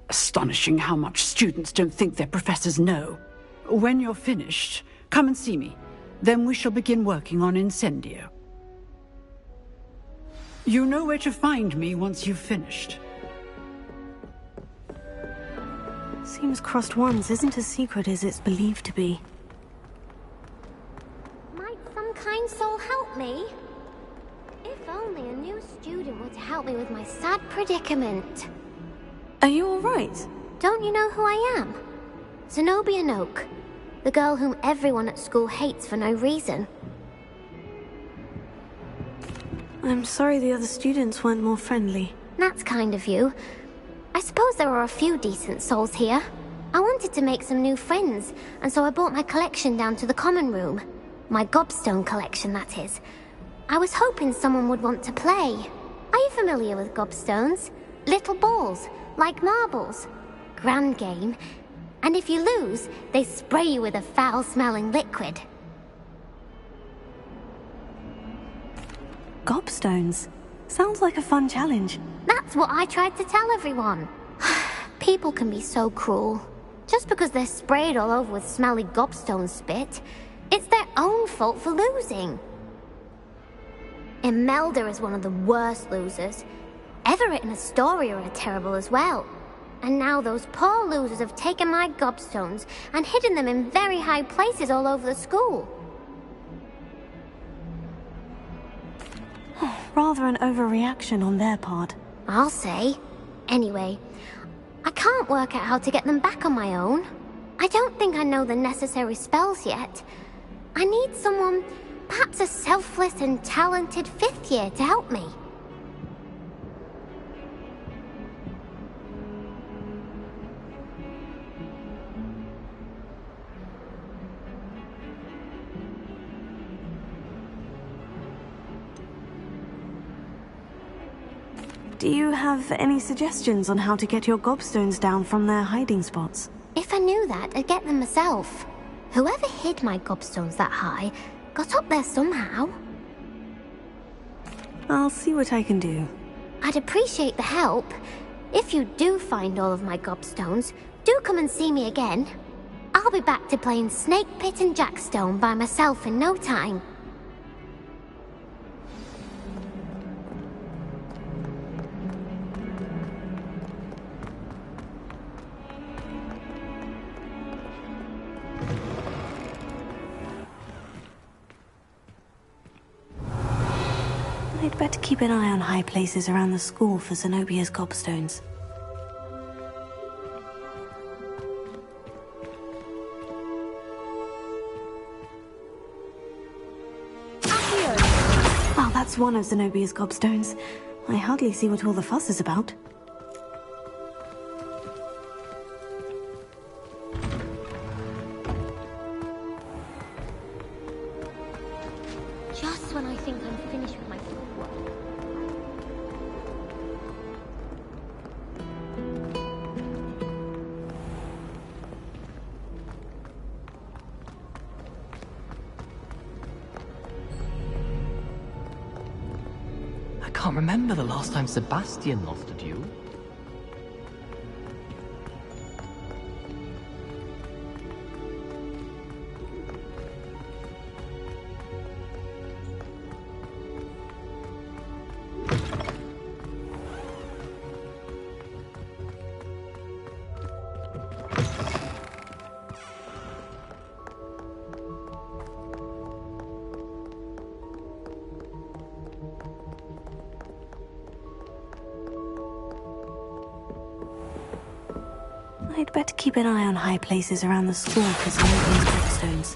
Astonishing how much students don't think their professors know. When you're finished, come and see me. Then we shall begin working on Incendio. You know where to find me once you've finished. Seems crossed ones isn't as secret as it's believed to be. Might some kind soul help me? If only a new student were to help me with my sad predicament. Are you all right? Don't you know who I am? Zenobia Noak, the girl whom everyone at school hates for no reason. I'm sorry the other students weren't more friendly. That's kind of you. I suppose there are a few decent souls here. I wanted to make some new friends, and so I brought my collection down to the common room. My gobstone collection, that is. I was hoping someone would want to play. Are you familiar with gobstones? Little balls, like marbles. Grand game. And if you lose, they spray you with a foul-smelling liquid. Gobstones? Sounds like a fun challenge. That's what I tried to tell everyone. People can be so cruel. Just because they're sprayed all over with smelly gobstone spit, it's their own fault for losing. Imelda is one of the worst losers. Everett and Astoria are terrible as well. And now those poor losers have taken my gobstones and hidden them in very high places all over the school. Rather an overreaction on their part. I'll say. Anyway, I can't work out how to get them back on my own. I don't think I know the necessary spells yet. I need someone, perhaps a selfless and talented 5th year to help me. Do you have any suggestions on how to get your gobstones down from their hiding spots? If I knew that, I'd get them myself. Whoever hid my gobstones that high got up there somehow. I'll see what I can do. I'd appreciate the help. If you do find all of my gobstones, do come and see me again. I'll be back to playing Snake Pit and Jackstone by myself in no time. I'd better keep an eye on high places around the school for Zenobia's gobstones. Well, that's one of Zenobia's gobstones. I hardly see what all the fuss is about. Just when I think I'm finished with my schoolwork. I can't remember the last time Sebastian lost a duel. I'd better keep an eye on high places around the school for Zenobia's gobstones.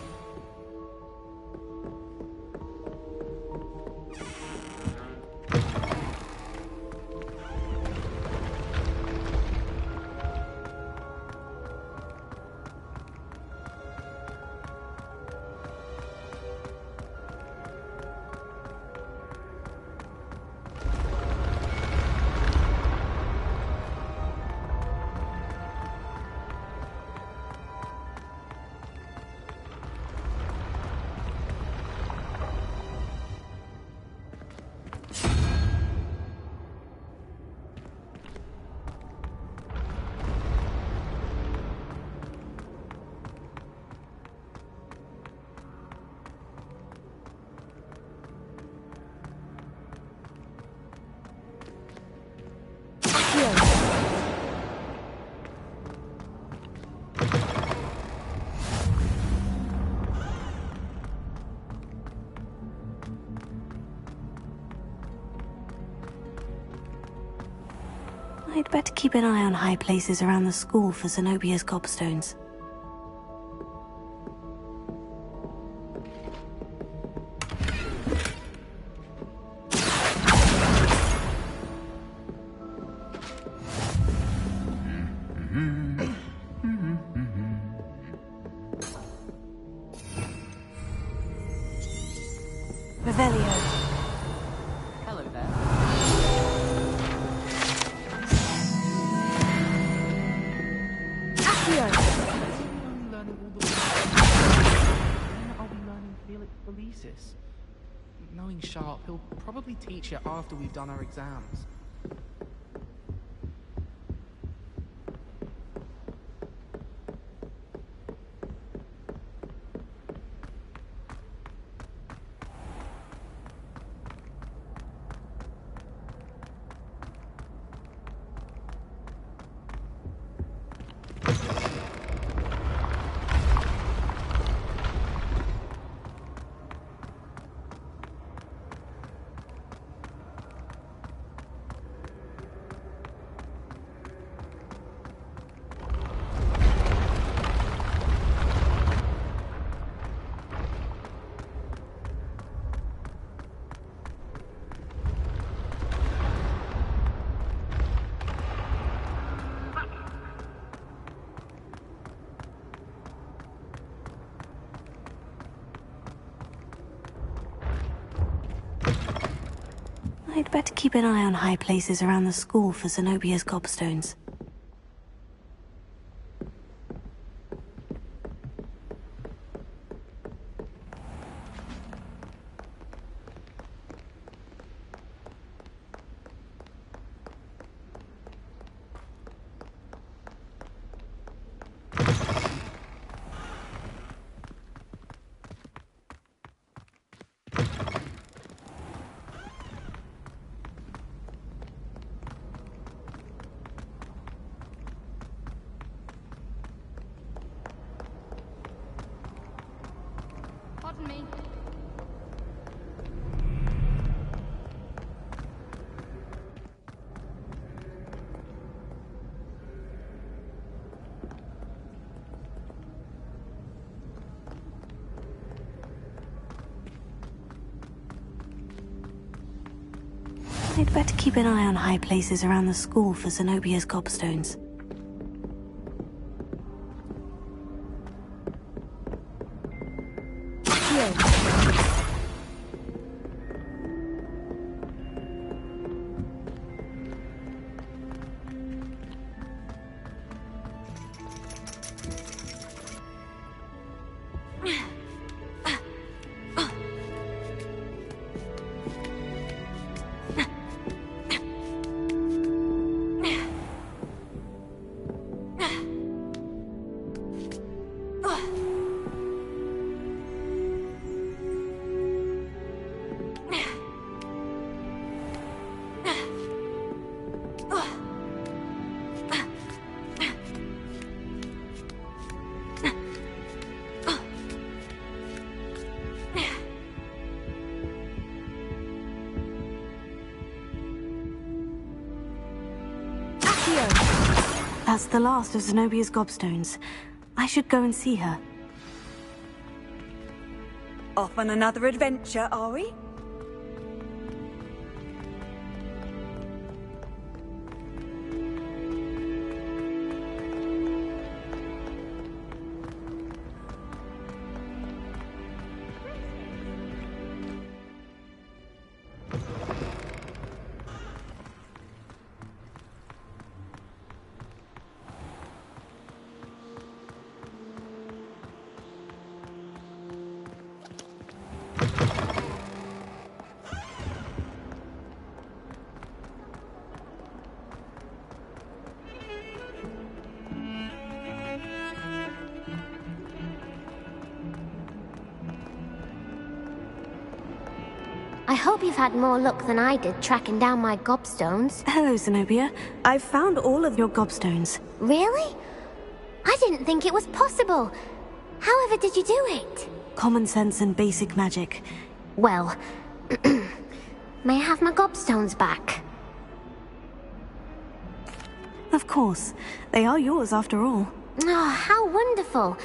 I'd better keep an eye on high places around the school for Zenobia's gobstones. Revelio. Hello there. I'll be learning Felix Felicis. Knowing Sharp, he'll probably teach it after we've done our exams. I'd better keep an eye on high places around the school for Zenobia's gobstones. Pardon me. I'd better keep an eye on high places around the school for Zenobia's gobstones. That's the last of Zenobia's gobstones. I should go and see her. Off on another adventure, are we? I hope you've had more luck than I did tracking down my gobstones. Hello, Zenobia. I've found all of your gobstones. Really? I didn't think it was possible. However did you do it? Common sense and basic magic. Well, may I have my gobstones back? Of course. They are yours after all. Oh, how wonderful.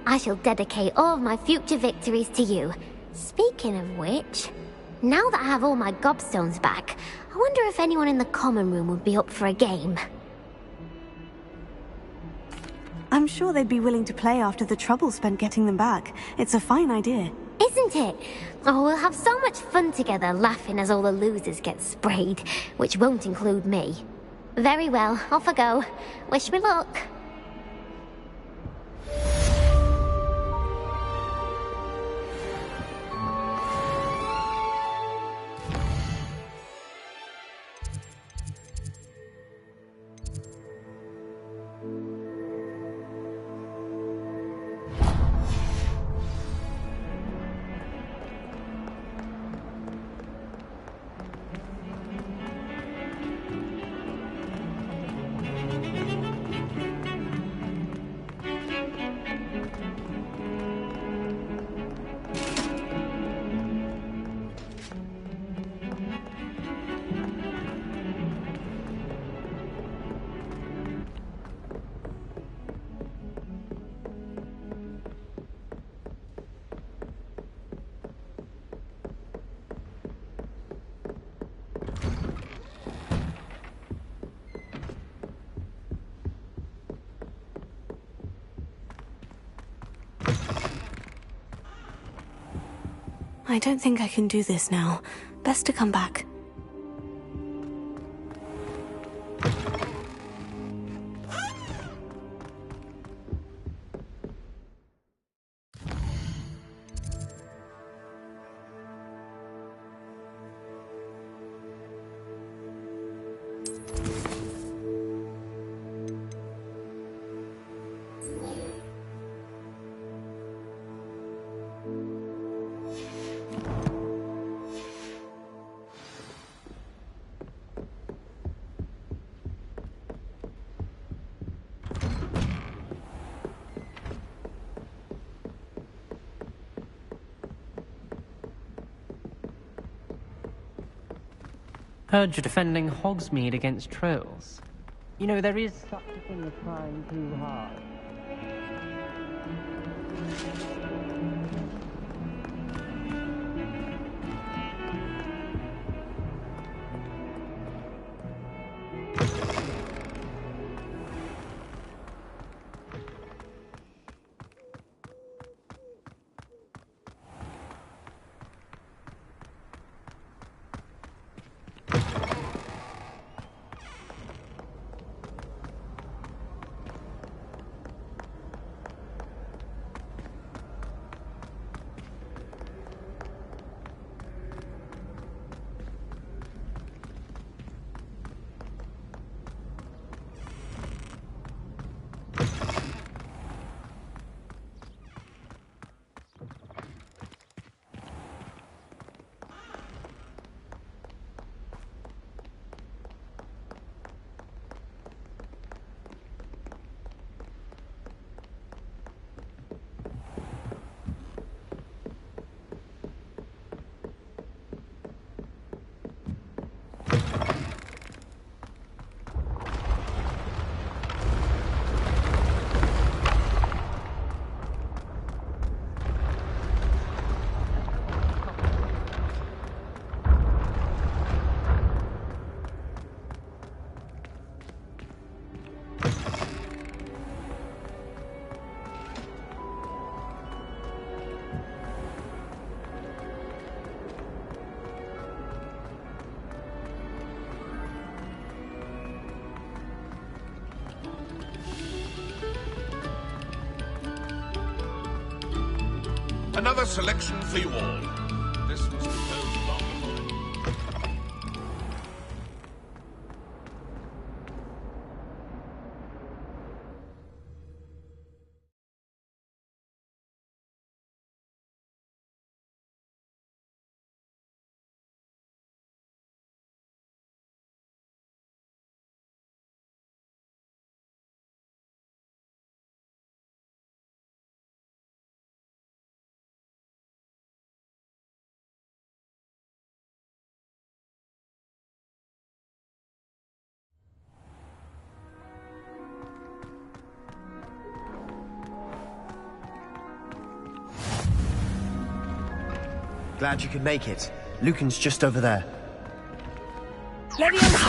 I shall dedicate all of my future victories to you. Speaking of which, now that I have all my gobstones back, I wonder if anyone in the common room would be up for a game. I'm sure they'd be willing to play after the trouble spent getting them back. It's a fine idea. Isn't it? Oh, we'll have so much fun together laughing as all the losers get sprayed, which won't include me. Very well, off I go. Wish me luck. I don't think I can do this now. Best to come back. Heard you're defending Hogsmeade against trolls. You know, there is such a thing as trying too hard. Another selection for you all. This was proposed long before. Glad you could make it. Lucan's just over there. Leviosa!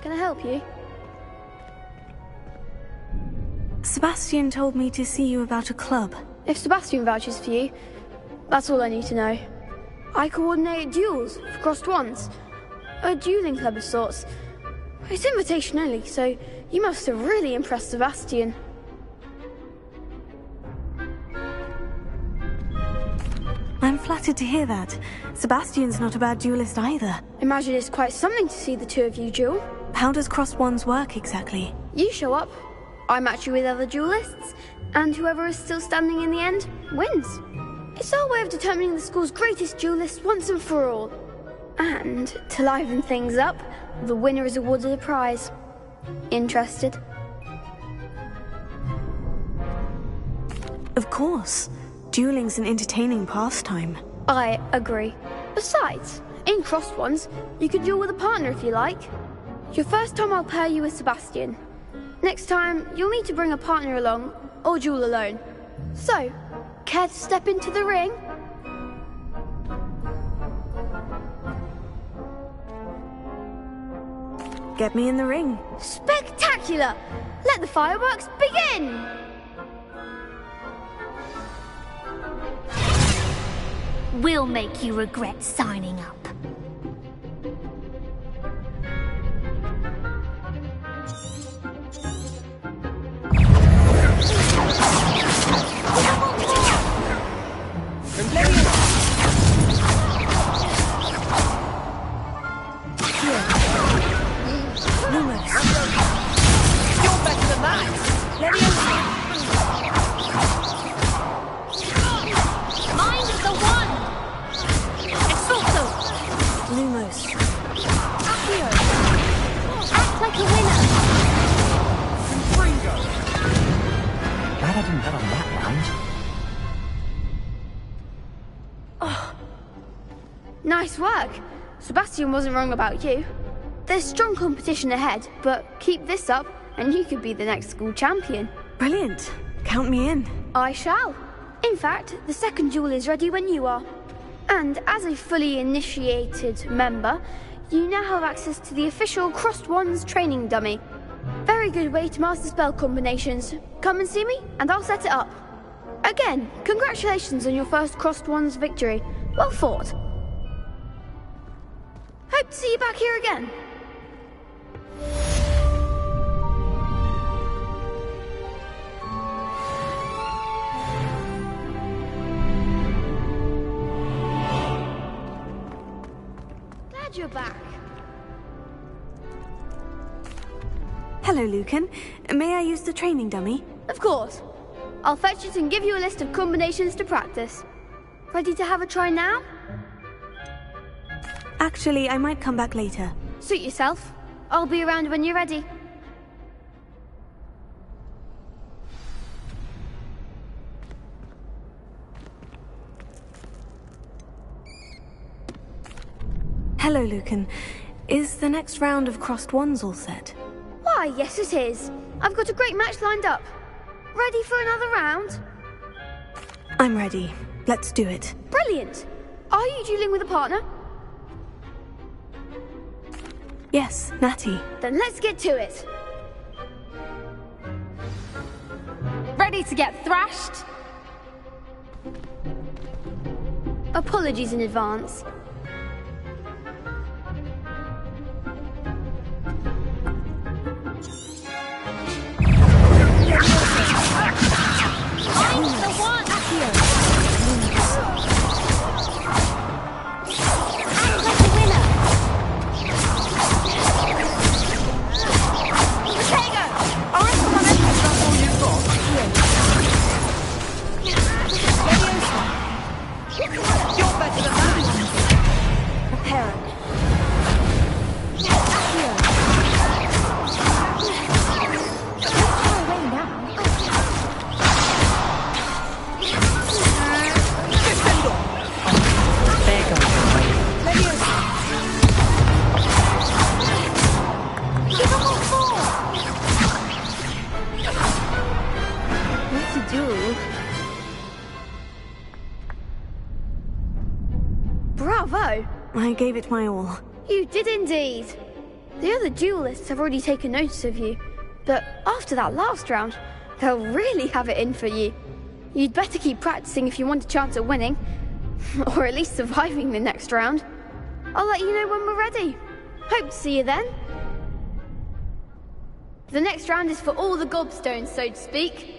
Can I help you? Sebastian told me to see you about a club. If Sebastian vouches for you, that's all I need to know. I coordinate duels for crossed wands. A dueling club of sorts. It's invitation only, so you must have really impressed Sebastian. I'm flattered to hear that. Sebastian's not a bad duelist either. Imagine it's quite something to see the two of you duel. How does crossed wands work exactly? You show up, I match you with other duelists, and whoever is still standing in the end wins. It's our way of determining the school's greatest duelist once and for all. And to liven things up, the winner is awarded a prize. Interested? Of course. Dueling's an entertaining pastime. I agree. Besides, in crossed wands, you could duel with a partner if you like. Your first time I'll pair you with Sebastian. Next time, you'll need to bring a partner along, or duel alone. So, care to step into the ring? Get me in the ring. Spectacular! Let the fireworks begin! We'll make you regret signing up. Mind the one! It's also didn't bet on that round. Nice work. Sebastian wasn't wrong about you. There's strong competition ahead, but keep this up and you could be the next school champion. Brilliant. Count me in. I shall. In fact, the second duel is ready when you are. And as a fully initiated member, you now have access to the official Crossed Wands training dummy. Very good way to master spell combinations. Come and see me, and I'll set it up. Again, congratulations on your first Crossed Wands victory. Well fought. Hope to see you back here again. Glad you're back. Hello, Lucan. May I use the training dummy? Of course. I'll fetch it and give you a list of combinations to practice. Ready to have a try now? Actually, I might come back later. Suit yourself. I'll be around when you're ready. Hello, Lucan. Is the next round of Crossed Wands all set? Why, yes it is. I've got a great match lined up. Ready for another round? I'm ready. Let's do it. Brilliant. Are you dueling with a partner? Yes, Natty. Then let's get to it. Ready to get thrashed? Apologies in advance. I'm the one! Bravo! I gave it my all. You did indeed. The other duelists have already taken notice of you, but after that last round, they'll really have it in for you. You'd better keep practicing if you want a chance at winning, or at least surviving the next round. I'll let you know when we're ready. Hope to see you then. The next round is for all the gobstones, so to speak.